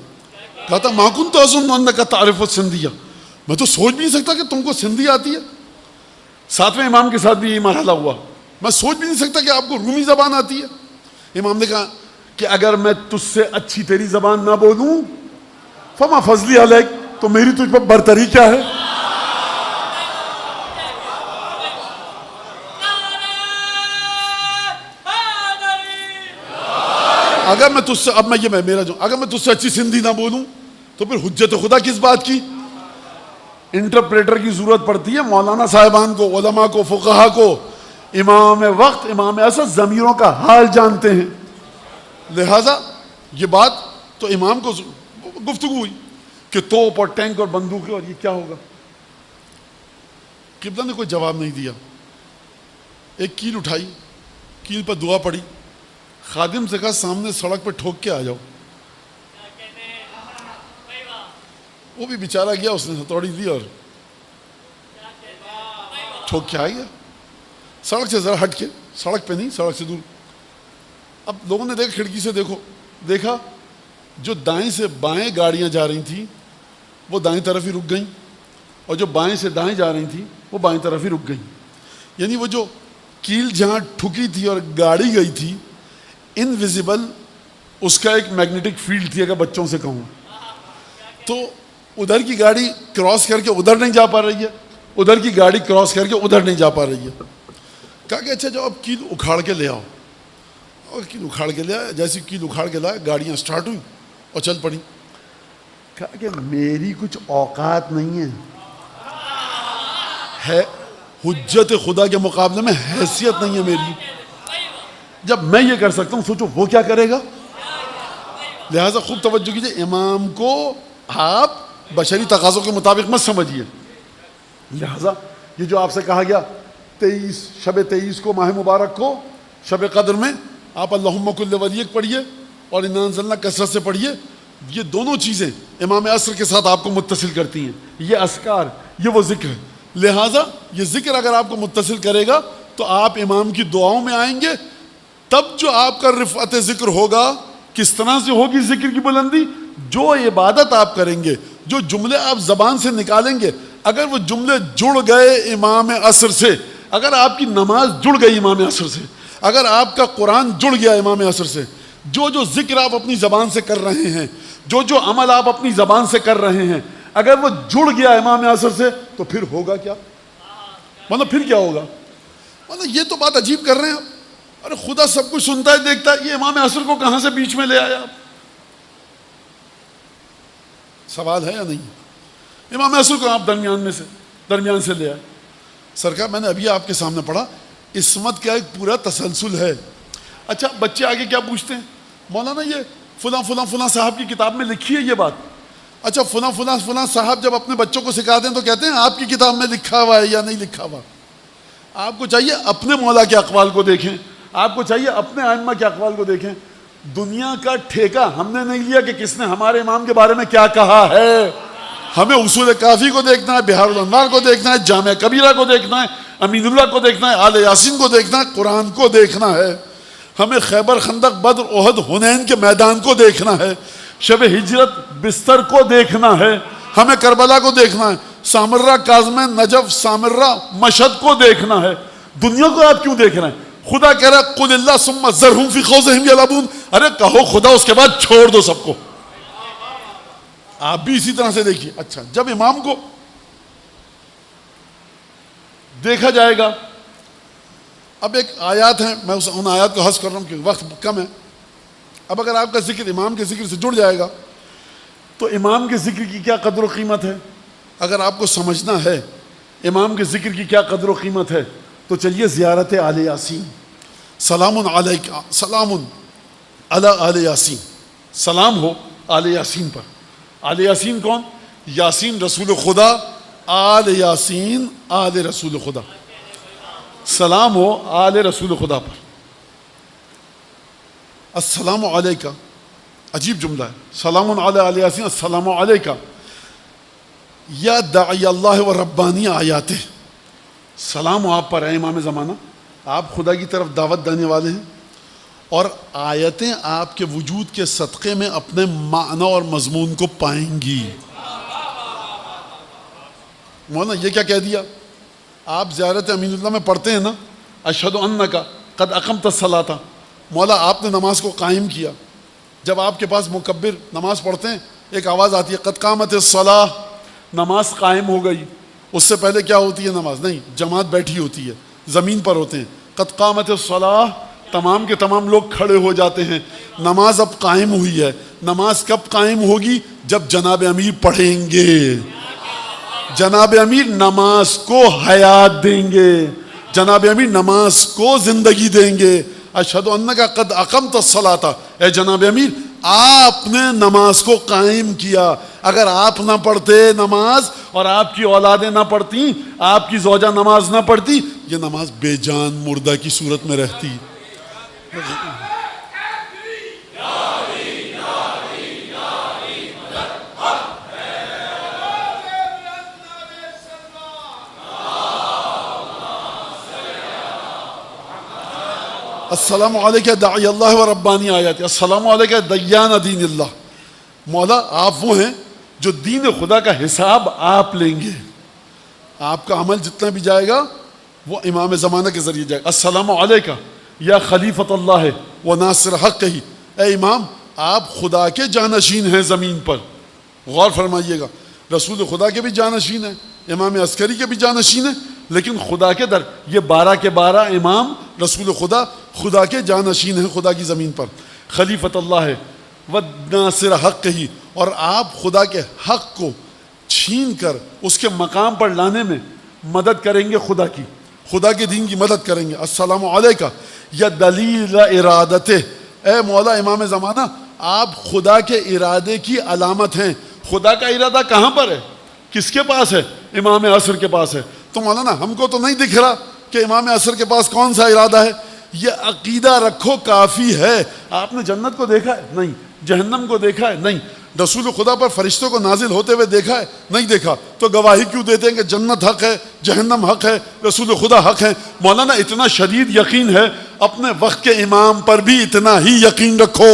کہا تھا ما کنت اظن انک تعرف السندھیہ، میں تو سوچ بھی نہیں سکتا کہ تم کو سندھی آتی ہے. 7ویں امام کے ساتھ بھی یہ مرحلہ ہوا، میں سوچ بھی نہیں سکتا کہ آپ کو رومی زبان آتی ہے. امام نے کہا کہ اگر میں تجھ سے اچھی تیری زبان نہ بولوں فما فضلی علیک، تو میری تجھ پر برتری کیا ہے. اگر میں تجھ سے، اب میں میرا جو، اگر میں تجھ سے اچھی سندھی نہ بولوں تو پھر حجت خدا کس بات کی. انٹرپریٹر کی ضرورت پڑتی ہے مولانا صاحبان کو، علماء کو، فقہا کو. امام وقت، امام اصل ضمیروں کا حال جانتے ہیں. لہذا یہ بات تو امام کو گفتگو ہوئی کہ توپ اور ٹینک اور بندوقیں اور یہ کیا ہوگا. قبلہ نے کوئی جواب نہیں دیا. ایک کیل اٹھائی، کیل پر دعا پڑی، خادم سے کہا سامنے سڑک پہ ٹھوک کے آ جاؤ. وہ بھی بیچارہ گیا، اس نے ہتھوڑی دی اور ٹھوک کے آ گیا. سڑک سے ذرا ہٹ کے، سڑک پہ نہیں، سڑک سے دور. اب لوگوں نے دیکھا، کھڑکی سے دیکھا جو دائیں سے بائیں گاڑیاں جا رہی تھیں وہ دائیں طرف ہی رک گئیں، اور جو بائیں سے دائیں جا رہی تھیں وہ بائیں طرف ہی رک گئیں. یعنی وہ جو کیل جہاں ٹھکی تھی اور گاڑی گئی تھی، انویزیبل اس کا ایک میگنیٹک فیلڈ تھی. اگر بچوں سے کہوں تو ادھر کی گاڑی کراس کر کے ادھر نہیں جا پا رہی ہے، ادھر کی گاڑی کراس کر کے ادھر نہیں جا پا رہی ہے. کہا کہ اچھا جاؤ اب کیل اکھاڑ کے لے آؤ. اور کیل اکھاڑ کے لے آیا. جیسی کیل اکھاڑ کے لایا، گاڑیاں سٹارٹ ہوئی اور چل پڑی. کہا کہ میری کچھ اوقات نہیں ہے، حجت خدا کے مقابلے میں حیثیت نہیں ہے میری. جب میں یہ کر سکتا ہوں سوچو وہ کیا کرے گا. لہٰذا خوب توجہ کیجیے، امام کو آپ بشری تقاضوں کے مطابق مت سمجھیے. لہٰذا یہ جو آپ سے کہا گیا 23 کو ماہ مبارک کو شب قدر میں آپ اللہم کل ولیک پڑھیے اور انا انزلنا کثرت سے پڑھیے. یہ دونوں چیزیں امام عصر کے ساتھ آپ کو متصل کرتی ہیں. یہ اذکار، یہ وہ ذکر ہے. لہٰذا یہ ذکر اگر آپ کو متصل کرے گا تو آپ امام کی دعاؤں میں آئیں گے. تب جو آپ کا رفعت ذکر ہوگا، کس طرح سے ہوگی ذکر کی بلندی؟ جو عبادت آپ کریں گے، جو جملے آپ زبان سے نکالیں گے، اگر وہ جملے جڑ گئے امام عصر سے، اگر آپ کی نماز جڑ گئی امام عصر سے، اگر آپ کا قرآن جڑ گیا امام عصر سے، جو ذکر آپ اپنی زبان سے کر رہے ہیں، جو عمل آپ اپنی زبان سے کر رہے ہیں، اگر وہ جڑ گیا امام عصر سے، تو پھر ہوگا کیا؟ مطلب پھر کیا ہوگا؟ مطلب یہ تو بات عجیب کر رہے ہیں آپ. ارے خدا سب کچھ سنتا ہے، دیکھتا ہے، یہ امام عصر کو کہاں سے بیچ میں لے آیا آپ؟ سوال ہے یا نہیں؟ امام عصر کو آپ درمیان سے لے آئے. سرکار میں نے ابھی آپ کے سامنے پڑھا عصمت کا ایک پورا تسلسل ہے. اچھا بچے آگے کیا پوچھتے ہیں؟ مولانا یہ فلاں فلاں فلاں صاحب کی کتاب میں لکھی ہے یہ بات. اچھا فلاں فلاں فلاں صاحب جب اپنے بچوں کو سکھاتے ہیں تو کہتے ہیں آپ کی کتاب میں لکھا ہوا ہے یا نہیں لکھا ہوا. آپ کو چاہیے اپنے مولا کے اقوال کو دیکھیں, آپ کو چاہیے اپنے ائمہ کے اقوال کو دیکھیں. دنیا کا ٹھیکہ ہم نے نہیں لیا کہ کس نے ہمارے امام کے بارے میں کیا کہا ہے. ہمیں اصول کافی کو دیکھنا ہے, بہار الانوار کو دیکھنا ہے, جامع کبیرہ کو دیکھنا ہے, امین اللہ کو دیکھنا ہے, آل یاسین کو دیکھنا ہے, قرآن کو دیکھنا ہے. ہمیں خیبر خندق بدر احد حنین کے میدان کو دیکھنا ہے, شب ہجرت بستر کو دیکھنا ہے, ہمیں کربلا کو دیکھنا ہے, سامرہ کاظمہ نجف سامرہ مشہد کو دیکھنا ہے. دنیا کو آپ کیوں دیکھ رہے ہیں؟ خدا کہہ رہا ہے قل اللہ ثم ذرہم فی خوضہم یلعبون. ارے کہو خدا, اس کے بعد چھوڑ دو سب کو. آپ بھی اسی طرح سے دیکھیے. اچھا جب امام کو دیکھا جائے گا, اب ایک آیات ہیں, میں ان آیات کو حذف کر رہا ہوں کیونکہ وقت کم ہے. اب اگر آپ کا ذکر امام کے ذکر سے جڑ جائے گا تو امام کے ذکر کی کیا قدر و قیمت ہے. اگر آپ کو سمجھنا ہے امام کے ذکر کی کیا قدر و قیمت ہے تو چلیے زیارت آل یاسین. سلام علیکہ, سلام علی آل یاسین, سلام ہو آل یاسین پر. آل یاسین کون؟ یاسین رسول خدا, آل یاسین آل رسول خدا. سلام ہو آل رسول خدا پر. السلام علیکہ, عجیب جملہ ہے. سلام علی آل یاسین, السلام علیکہ یا داعی اللہ و ربانی آیاتہ. سلام ہو آپ پر اے امام زمانہ, آپ خدا کی طرف دعوت دینے والے ہیں, اور آیتیں آپ کے وجود کے صدقے میں اپنے معنی اور مضمون کو پائیں گی. مولانا یہ کیا کہہ دیا؟ آپ زیارت امین اللہ میں پڑھتے ہیں نا اشہد انک قد اقمت الصلاۃ. مولا آپ نے نماز کو قائم کیا. جب آپ کے پاس مکبر نماز پڑھتے ہیں ایک آواز آتی ہے قد قامت الصلاۃ, نماز قائم ہو گئی. اس سے پہلے کیا ہوتی ہے نماز؟ نہیں, جماعت بیٹھی ہوتی ہے, زمین پر ہوتے ہیں. قد قامت الصلاۃ, تمام کے تمام لوگ کھڑے ہو جاتے ہیں. نماز اب قائم ہوئی ہے. نماز کب قائم ہوگی؟ جب جناب امیر پڑھیں گے. جناب امیر نماز کو حیات دیں گے, جناب امیر نماز کو زندگی دیں گے. اشہد انک قد اقمت الصلاۃ, اے جناب امیر آپ نے نماز کو قائم کیا. اگر آپ نہ پڑھتے نماز اور آپ کی اولادیں نہ پڑھتی, آپ کی زوجہ نماز نہ پڑھتی, یہ نماز بے جان مردہ کی صورت میں رہتی. السلام علیکہ داعی اللہ و ربانی آیات. السلام علیکہ دیان دین اللہ. مولا آپ وہ ہیں جو دین خدا کا حساب آپ لیں گے. آپ کا عمل جتنا بھی جائے گا وہ امام زمانہ کے ذریعے جائے گا. السلام علیکہ یا خلیفۃ اللہ و ناصر حق ہی. اے امام آپ خدا کے جانشین ہیں زمین پر. غور فرمائیے گا, رسول خدا کے بھی جانشین ہیں, امام عسکری کے بھی جانشین ہیں, لیکن خدا کے در یہ 12 کے 12 امام رسول خدا خدا کے جانشین ہیں خدا کی زمین پر. خلیفۃ اللہ ہے و ناصر حق ہی, اور آپ خدا کے حق کو چھین کر اس کے مقام پر لانے میں مدد کریں گے, خدا کے دین کی مدد کریں گے. السلام علیکہ یا دلیل ارادت. اے مولا امام زمانہ آپ خدا کے ارادے کی علامت ہیں. خدا کا ارادہ کہاں پر ہے, کس کے پاس ہے؟ امام عصر کے پاس ہے. تو مولانا ہم کو تو نہیں دکھ رہا کہ امام عصر کے پاس کون سا ارادہ ہے. یہ عقیدہ رکھو کافی ہے. آپ نے جنت کو دیکھا ہے؟ نہیں. جہنم کو دیکھا ہے؟ نہیں. رسول خدا پر فرشتوں کو نازل ہوتے ہوئے دیکھا ہے؟ نہیں دیکھا. تو گواہی کیوں دیتے ہیں کہ جنت حق ہے, جہنم حق ہے, رسول خدا حق ہے؟ مولانا اتنا شدید یقین ہے, اپنے وقت کے امام پر بھی اتنا ہی یقین رکھو.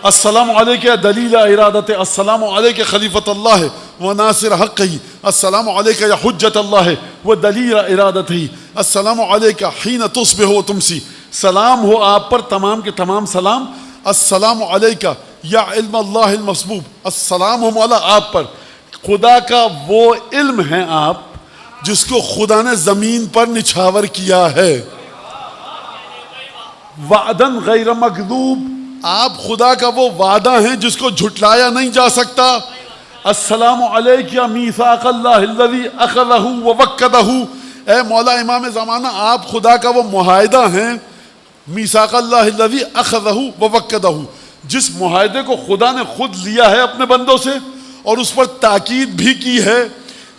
السلام علیکہ دلیل ارادت. السلام علیکہ خلیفۃ اللہ و ناصر حق ہی. السلام علیکہ یا حجت اللہ و دلیل ارادت ہی. السلام علیکہ حین تصبح و تمسی. سلام ہو آپ پر تمام کے تمام سلام. السلام علیکہ یا علم اللہ المسبوب. السلام ہو مولا آپ پر, خدا کا وہ علم ہے آپ جس کو خدا نے زمین پر نچھاور کیا ہے. وعدن غیر مکذوب, آپ خدا کا وہ وعدہ ہیں جس کو جھٹلایا نہیں جا سکتا. السلام علیک یا میثاق اللہ الذی اخذہ ووکدہ. اے مولا امام زمانہ آپ خدا کا وہ معاہدہ ہیں, میثاق اللہ الذی اخذہ ووکدہ, جس معاہدے کو خدا نے خود لیا ہے اپنے بندوں سے اور اس پر تاکید بھی کی ہے.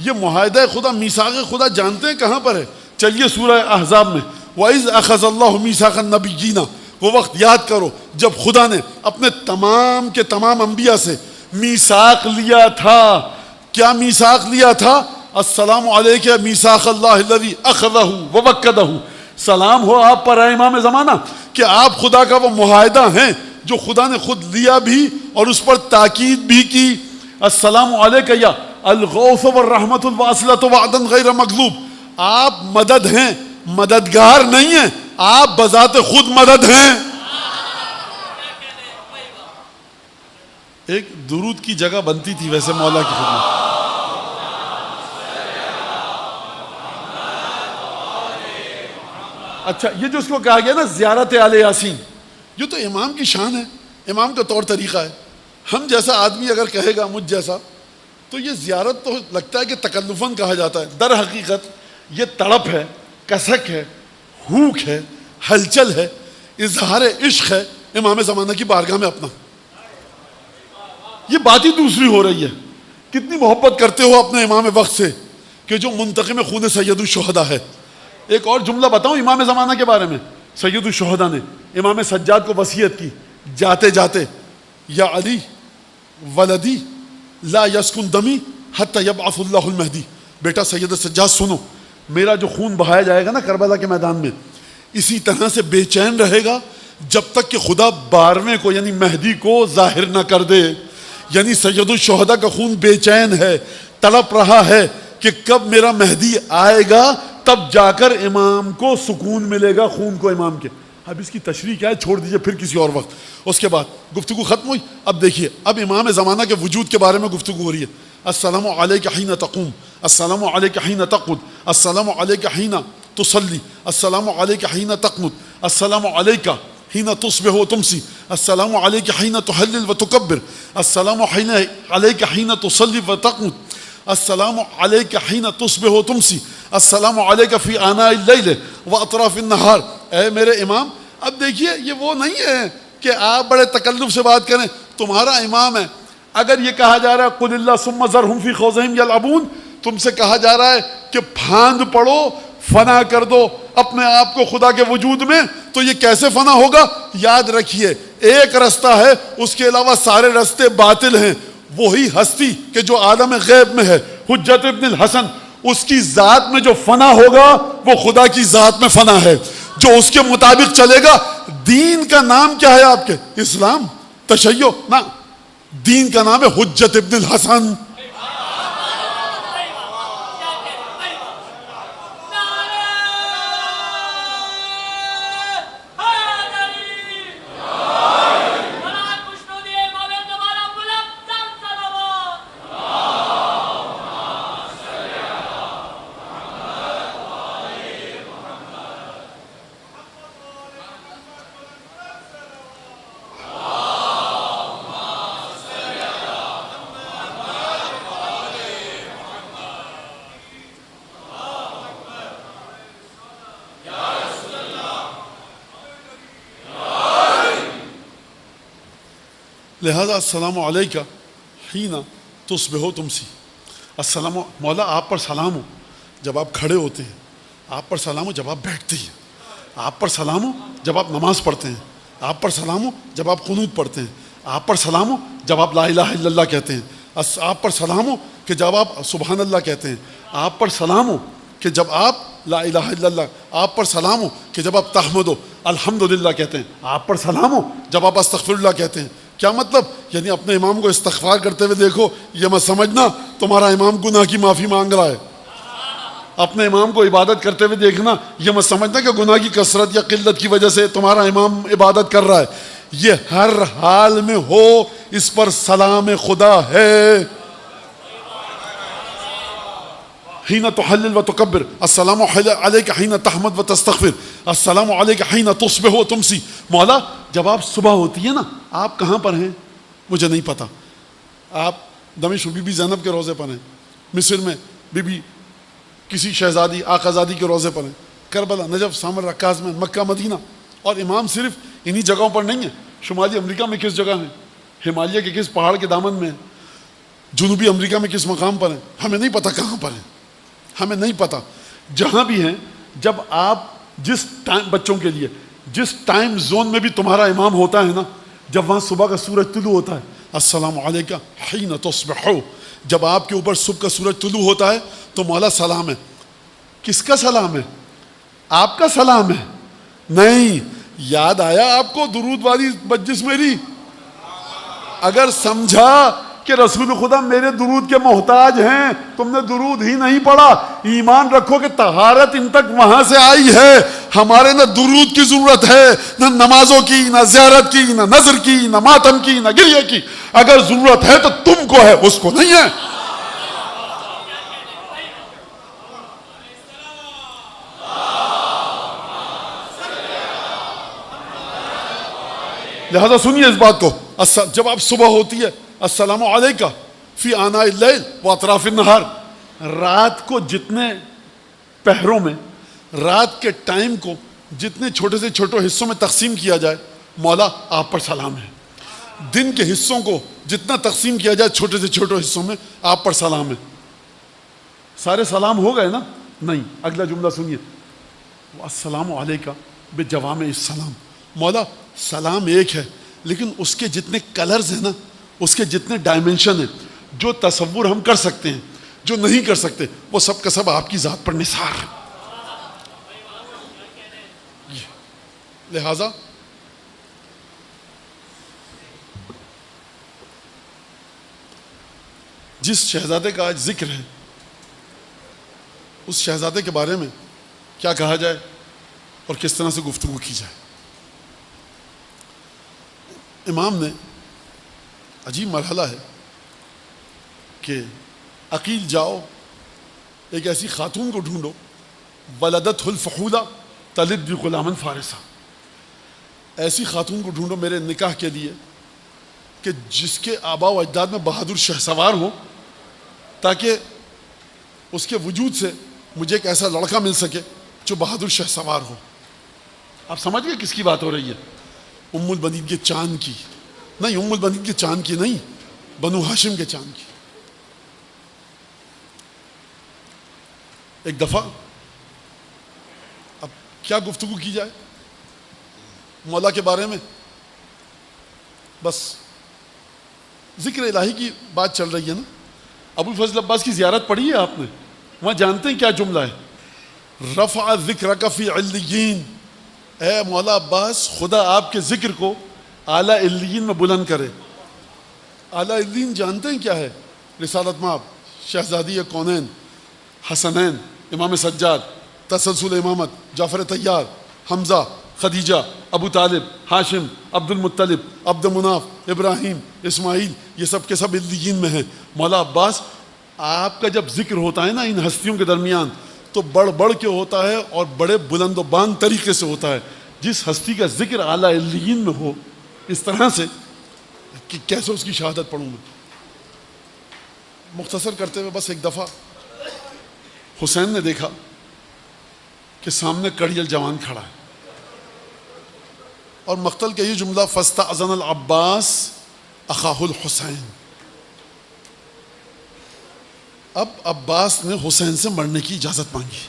یہ معاہدہ خدا, میثاق خدا جانتے ہیں کہاں پر ہے؟ چلیے سورہ احزاب میں وَإِذْ أَخَذَ اللَّهُ مِيثَاقَ النَّبِيِّينَ, وہ وقت یاد کرو جب خدا نے اپنے تمام کے تمام انبیاء سے میثاق لیا تھا. کیا میثاق لیا تھا؟ السلام علیک میثاق اللہ الذی اخذہ ووکدہ. سلام ہو آپ پر اے امام زمانہ کہ آپ خدا کا وہ معاہدہ ہیں جو خدا نے خود لیا بھی اور اس پر تاکید بھی کی. السلام علیک یا الغوث والرحمت الواصلۃ وعدا غیر مکذوب. آپ مدد ہیں, مددگار نہیں ہیں, آپ بذات خود مدد ہیں. ایک درود کی جگہ بنتی تھی ویسے مولا کی خدمت. اچھا یہ جو اس کو کہا گیا نا زیارت آل یاسین, یہ تو امام کی شان ہے, امام کا طور طریقہ ہے. ہم جیسا آدمی اگر کہے گا, مجھ جیسا, تو یہ زیارت تو لگتا ہے کہ تکلفاً کہا جاتا ہے. در حقیقت یہ تڑپ ہے, کسک ہے, ہوک ہے, ہلچل ہے, اظہار عشق ہے امام زمانہ کی بارگاہ میں اپنا. یہ بات ہی دوسری ہو رہی ہے. کتنی محبت کرتے ہو اپنے امام وقت سے کہ جو منتقم خون سید الشہداء ہے. ایک اور جملہ بتاؤں امام زمانہ کے بارے میں. سید الشہداء نے امام سجاد کو وصیت کی جاتے جاتے, یا علی ولدی لا یسکن دمی حتی یبعث اللہ المہدی. بیٹا سید سجاد سنو, میرا جو خون بہایا جائے گا نا کربلا کے میدان میں, اسی طرح سے بے چین رہے گا جب تک کہ خدا 12ویں کو یعنی مہدی کو ظاہر نہ کر دے. یعنی سید الشہداء کا خون بے چین ہے, تڑپ رہا ہے کہ کب میرا مہدی آئے گا, تب جا کر امام کو سکون ملے گا خون کو امام کے. اب اس کی تشریح کیا ہے چھوڑ دیجئے پھر کسی اور وقت. اس کے بعد گفتگو ختم ہوئی. اب دیکھیے اب امام زمانہ کے وجود کے بارے میں گفتگو ہو رہی ہے. السلام علیک حین تقوم, السلام علیک حین تقعد, السلام علیک حین تصلی, السلام علیک حین تقنت, السلام علیک حین تصبح وتمسی, السلام علیک حین تحلل وتکبر, السلام علیک حین تصلی وتقنت, السلام علیک حین تصبح وتمسی, السلام علیک فی آناء اللیل واطراف النہار. اے میرے امام, اب دیکھیے یہ وہ نہیں ہے کہ آپ بڑے تکلف سے بات کریں, تمہارا امام ہے. اگر یہ کہا جا رہا ہے قل اللہ ثم ذرہم فی خوضہم یلعبون, تم سے کہا جا رہا ہے کہ پھاند پڑو, فنا کر دو اپنے آپ کو خدا کے وجود میں, تو یہ کیسے فنا ہوگا؟ یاد رکھیے ایک رستہ ہے, اس کے علاوہ سارے رستے باطل ہیں. وہی ہستی کہ جو عالم غیب میں ہے, حجت ابن الحسن, اس کی ذات میں جو فنا ہوگا وہ خدا کی ذات میں فنا ہے. جو اس کے مطابق چلے گا. دین کا نام کیا ہے آپ کے؟ اسلام, تشیع نہ, دین کا نام ہے حجت ابن الحسن. لہذا السلام علیکہ حین تصبح تمسی. السلام, مولا آپ پر سلام ہو جب آپ کھڑے ہوتے ہیں, آپ پر سلام ہو جب آپ بیٹھتے ہیں, آپ پر سلام ہو جب آپ نماز پڑھتے ہیں, آپ پر سلام ہو جب آپ قنوت پڑھتے ہیں, آپ پر سلام ہو جب آپ لا الہ الا اللہ کہتے ہیں, آپ پر سلام ہو کہ جب آپ سبحان اللہ کہتے ہیں, آپ پر سلام ہو کہ جب آپ لا الہ الا اللہ, آپ پر سلام ہو کہ جب آپ تحمد الحمدللہ کہتے ہیں, آپ پر سلام ہو جب آپ استغفر اللہ کہتے ہیں. کیا مطلب؟ یعنی اپنے امام کو استغفار کرتے ہوئے دیکھو, یہ مت سمجھنا تمہارا امام گناہ کی معافی مانگ رہا ہے. اپنے امام کو عبادت کرتے ہوئے دیکھنا, یہ مت سمجھنا کہ گناہ کی کثرت یا قلت کی وجہ سے تمہارا امام عبادت کر رہا ہے. یہ ہر حال میں ہو اس پر سلام خدا ہے. حین تحلل و تکبر, السلام علیک حین تحمد و تستغفر, السلام علیک حین تصبح و تمسی. مولا جب آپ صبح ہوتی ہے نا، آپ کہاں پر ہیں مجھے نہیں پتا، آپ دمشق بی بی زینب کے روضے پر ہیں، مصر میں بی بی کسی شہزادی آقازادی کے روضے پر ہیں، کربلا، نجف، سامر، رکاز میں، مکہ، مدینہ. اور امام صرف انہی جگہوں پر نہیں ہے. شمالی امریکہ میں کس جگہ ہیں، ہمالیہ کے کس پہاڑ کے دامن میں ہیں، جنوبی امریکہ میں کس مقام پر ہیں، ہمیں نہیں پتہ کہاں پر ہیں، ہمیں نہیں پتہ. جہاں بھی ہیں، جب آپ جس ٹائم، بچوں کے لیے جس ٹائم زون میں بھی تمہارا امام ہوتا ہے نا، جب وہاں صبح کا سورج طلوع ہوتا ہے، السلام علیکہ حین تصبحو، جب آپ کے اوپر صبح کا سورج طلوع ہوتا ہے تو مولا سلام ہے. کس کا سلام ہے؟ آپ کا سلام ہے؟ نہیں. یاد آیا آپ کو درود والی مجلس میری؟ اگر سمجھا کہ رسول خدا میرے درود کے محتاج ہیں، تم نے درود ہی نہیں پڑھا. ایمان رکھو کہ طہارت ان تک وہاں سے آئی ہے. ہمارے نہ درود کی ضرورت ہے، نہ نمازوں کی، نہ زیارت کی، نہ نذر کی، نہ ماتم کی، نہ گریہ کی. اگر ضرورت ہے تو تم کو ہے، اس کو نہیں ہے. لہذا سنیے اس بات کو، جب آپ صبح ہوتی ہے، السلام علیکہ فی آناء اللیل و اطراف النہار، رات کو جتنے پہروں میں، رات کے ٹائم کو جتنے چھوٹے سے چھوٹے حصوں میں تقسیم کیا جائے، مولا آپ پر سلام ہے. دن کے حصوں کو جتنا تقسیم کیا جائے چھوٹے سے چھوٹے حصوں میں، آپ پر سلام ہے. سارے سلام ہو گئے نا؟ نہیں. اگلا جملہ سنیے، السلام علیکہ بجوامع السلام. مولا سلام ایک ہے، لیکن اس کے جتنے کلرز ہیں نا، اس کے جتنے ڈائمنشن ہیں، جو تصور ہم کر سکتے ہیں، جو نہیں کر سکتے، وہ سب کا سب آپ کی ذات پر نثار ہے. لہذا جس شہزادے کا آج ذکر ہے، اس شہزادے کے بارے میں کیا کہا جائے اور کس طرح سے گفتگو کی جائے. امام نے عجیب مرحلہ ہے کہ عقیل جاؤ، ایک ایسی خاتون کو ڈھونڈو، ولدت الفحولہ تلد غلاما فارسا، ایسی خاتون کو ڈھونڈو میرے نکاح کے لیے کہ جس کے آباء و اجداد میں بہادر شہ سوار ہو، تاکہ اس کے وجود سے مجھے ایک ایسا لڑکا مل سکے جو بہادر شہ سوار ہو. آپ سمجھ گئے کس کی بات ہو رہی ہے؟ ام البنین کے چاند کی نہیں، ام البنین کے چاند کی نہیں، بنو ہاشم کے چاند کی. ایک دفعہ، اب کیا گفتگو کی جائے مولا کے بارے میں؟ بس ذکر الہی کی بات چل رہی ہے نا. ابو الفضل عباس کی زیارت پڑھی ہے آپ نے؟ وہاں جانتے ہیں کیا جملہ ہے؟ رفع ذکرک فی علیین. اے مولا عباس، خدا آپ کے ذکر کو اعلیٰ علیین میں بلند کرے. اعلیٰ علیین جانتے ہیں کیا ہے؟ رسالت مآب، شہزادی کونین، حسنین، امام سجاد، تسلسل امامت، جعفر طیار، حمزہ، خدیجہ، ابو طالب، ہاشم، عبد المطلب، عبد مناف، ابراہیم، اسماعیل، یہ سب کے سب علیین میں ہیں. مولا عباس، آپ کا جب ذکر ہوتا ہے نا ان ہستیوں کے درمیان، تو بڑھ بڑھ کے ہوتا ہے اور بڑے بلند و بانگ طریقے سے ہوتا ہے. جس ہستی کا ذکر اعلیٰ علیین میں ہو اس طرح سے کہ کیسے اس کی شہادت پڑھوں میں. مختصر کرتے ہوئے بس ایک دفعہ حسین نے دیکھا کہ سامنے کڑی الجوان کھڑا ہے، اور مقتل کا یہ جملہ فاستأذن العباس اخاہ الحسین. اب عباس نے حسین سے مرنے کی اجازت مانگی.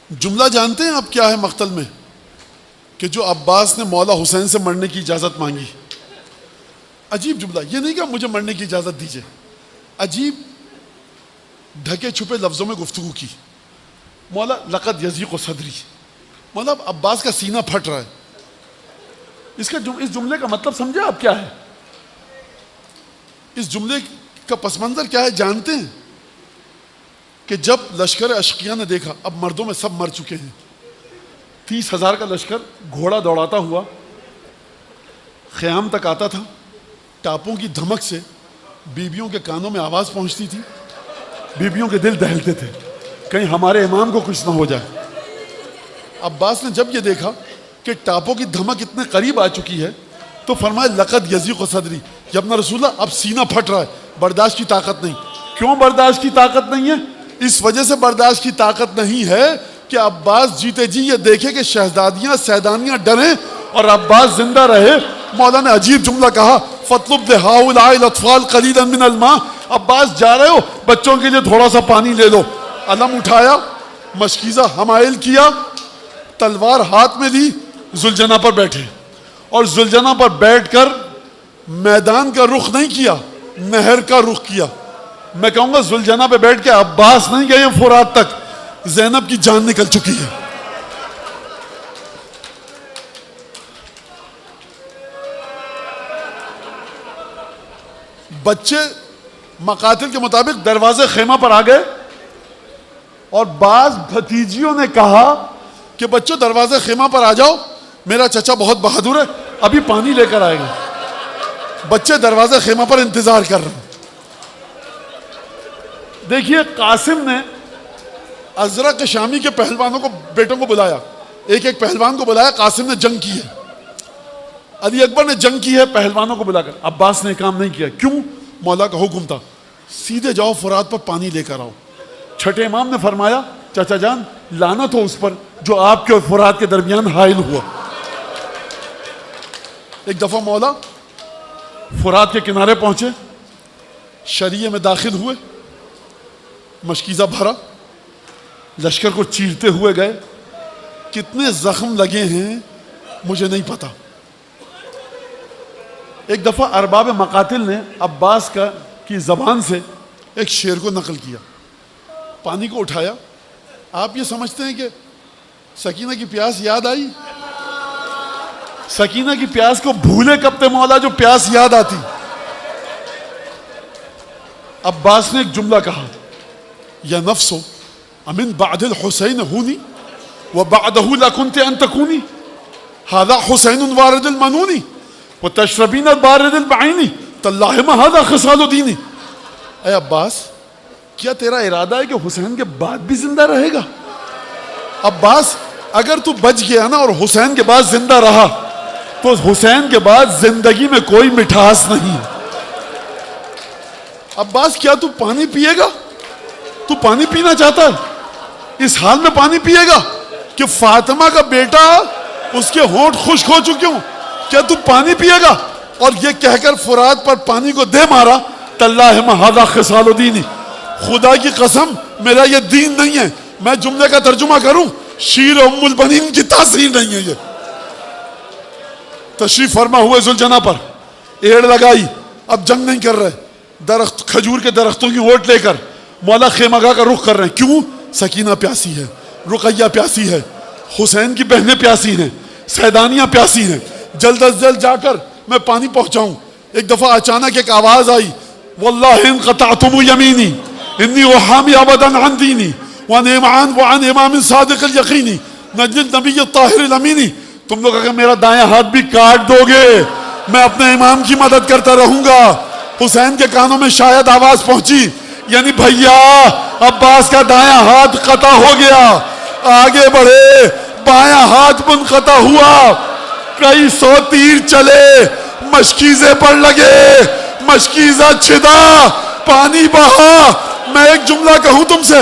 جملہ جانتے ہیں آپ کیا ہے مقتل میں؟ کہ جو عباس نے مولا حسین سے مرنے کی اجازت مانگی. عجیب جملہ، یہ نہیں کہ مجھے مرنے کی اجازت دیجیے، عجیب ڈھکے چھپے لفظوں میں گفتگو کی. مولا لقد یضیق صدری، مولا عباس کا سینہ پھٹ رہا ہے. اس جملے کا مطلب سمجھے آپ کیا ہے؟ اس جملے کا پس منظر کیا ہے جانتے ہیں؟ کہ جب لشکر اشقیہ نے دیکھا اب مردوں میں سب مر چکے ہیں، 30,000 کا لشکر گھوڑا دوڑاتا ہوا خیام تک آتا تھا، ٹاپوں کی دھمک سے بیبیوں کے کانوں میں آواز پہنچتی تھی، بیبیوں کے دل دہلتے تھے کہیں ہمارے امام کو کچھ نہ ہو جائے. عباس نے جب یہ دیکھا کہ ٹاپوں کی دھمک اتنے قریب آ چکی ہے تو فرمائے لقد یضیق صدری، یا اپنا رسول اللہ اب سینہ پھٹ رہا ہے، برداشت کی طاقت نہیں. کیوں برداشت کی طاقت نہیں ہے؟ اس وجہ سے برداشت کی طاقت نہیں ہے کہ عباس جیتے جی یہ دیکھے کہ شہزادیاں سیدانیاں ڈریں اور عباس زندہ رہے. مولا نے عجیب جملہ کہا فَاطْلُبْ لِهَٰؤُلَاءِ الْأَطْفَالِ قَلِيلًا مِنَ الْمَاءِ. عباس جا رہے ہو بچوں کے لیے تھوڑا سا پانی لے لو. علم اٹھایا، مشکیزہ حمائل کیا، تلوار ہاتھ میں لی، ذوالجناح پر بیٹھے اور ذوالجناح پر بیٹھ کر میدان کا رخ نہیں کیا، نہر کا رخ کیا. میں کہوں گا ذوالجناح پہ بیٹھ کے عباس نہیں گئے فرات تک، زینب کی جان نکل چکی ہے. بچے مقاتل کے مطابق دروازے خیمہ پر آ گئے اور بعض بھتیجیوں نے کہا کہ بچوں دروازے خیمہ پر آ جاؤ، میرا چچا بہت بہادر ہے، ابھی پانی لے کر آئے گا. بچے دروازے خیمہ پر انتظار کر رہے ہیں. دیکھیے قاسم نے ازرق شامی کے پہلوانوں کو، بیٹوں کو بلایا، ایک ایک پہلوان کو بلایا. قاسم نے جنگ کی ہے، علی اکبر نے جنگ کی ہے پہلوانوں کو بلا کر. عباس نے کام نہیں کیا. کیوں؟ مولا کا حکم تھا سیدھے جاؤ فرات پر پانی لے کر آؤ. چھٹے امام نے فرمایا چچا جان لعنت ہو اس پر جو آپ کے اور فرات کے درمیان حائل ہوا. ایک دفعہ مولا فرات کے کنارے پہنچے، شریعہ میں داخل ہوئے، مشکیزہ بھرا، لشکر کو چیرتے ہوئے گئے. کتنے زخم لگے ہیں مجھے نہیں پتا. ایک دفعہ ارباب مقاتل نے عباس کی زبان سے ایک شعر کو نقل کیا. پانی کو اٹھایا. آپ یہ سمجھتے ہیں کہ سکینہ کی پیاس یاد آئی؟ سکینہ کی پیاس کو بھولے کب تھے مولا جو پیاس یاد آتی. عباس نے ایک جملہ کہا یا نفسو امن بعد الحسین ہونی وبعدہ لکنت ان تکونی هذا حسین وارد المنونی وتشربین بارد البعینی تاللہ ما هذا خصال دینی. اے عباس کیا تیرا ارادہ ہے کہ حسین کے بعد بھی زندہ رہے گا؟ عباس اگر تو بچ گیا نا اور حسین کے بعد زندہ رہا تو حسین کے بعد زندگی میں کوئی مٹھاس نہیں. عباس کیا تو پانی پیے گا؟ تو پانی پینا چاہتا ہے؟ اس حال میں پانی پیے گا کہ فاطمہ کا بیٹا اس کے ہونٹ خشک ہو چکے ہوں، کیا تو پانی پیے گا؟ اور یہ کہہ کر فرات پر پانی کو دے مارا تاللہ ما ھذا خصال دینی. خدا کی قسم میرا یہ دین نہیں ہے. میں جملے کا ترجمہ کروں، شیر ام البنین کی تاثیر نہیں ہے. یہ تشریف فرما ہوئے ذوالجناح پر، ایڑ لگائی، اب جنگ نہیں کر رہے، درخت کھجور کے درختوں کی اوٹ لے کر مولا خیمہ گاہ کا رخ کر رہے ہیں. کیوں؟ سکینہ پیاسی ہے، رقیہ پیاسی ہے، حسین کی بہنیں پیاسی ہیں، سیدانیاں پیاسی ہیں. جلد از جلد جا کر میں پانی پہنچاؤں. ایک دفعہ اچانک ایک آواز آئی واللہ ان قطعتم یمینی انی احامی ابدا عن دینی وعن امام صادق الیقینی نجل النبی الطاہر الامینی. تم لوگ اگر میرا دائیں ہاتھ بھی کاٹ دو گے میں اپنے امام کی مدد کرتا رہوں گا. حسین کے کانوں میں شاید آواز پہنچی یعنی بھیا عباس کا دائیں ہاتھ قطع ہو گیا. آگے بڑھے، بائیں ہاتھ منقطع ہوا، کئی سو تیر چلے، مشکیزے پر لگے، مشکیزہ چھدا، پانی بہا. میں ایک جملہ کہوں تم سے،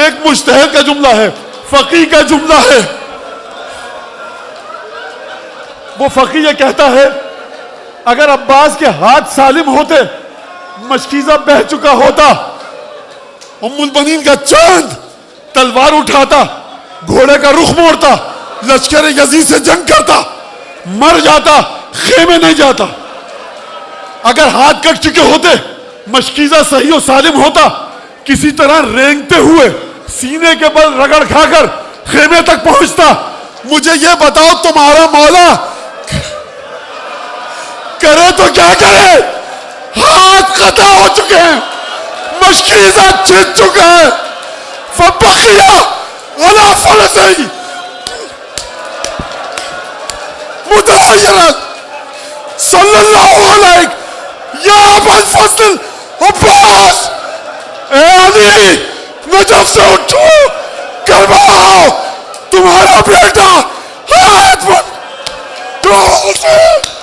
ایک مجتہد کا جملہ ہے، فقیہ کا جملہ ہے. وہ فقیہ یہ کہتا ہے اگر عباس کے ہاتھ سالم ہوتے مشکیزہ بہہ چکا ہوتا، ام البنین کا چاند تلوار اٹھاتا، گھوڑے کا رخ موڑتا، لشکر یزید سے جنگ کرتا، مر جاتا، خیمے نہیں جاتا. اگر ہاتھ کٹ چکے ہوتے مشکیزہ صحیح و سالم ہوتا، کسی طرح رینگتے ہوئے سینے کے بل رگڑ کھا کر خیمے تک پہنچتا. مجھے یہ بتاؤ تمہارا مولا کرے تو کیا کرے؟ ہاتھ قطع ہو چکے ہیں، مشکیزہ چھٹ چکا ہے. فبقیہ علی فرسہ متحیرا صلی اللہ علیہ یا ابا الفضل عباس. اے علی نجف سے اٹھو، کربلا تمہارا بیٹا ہاتھ تو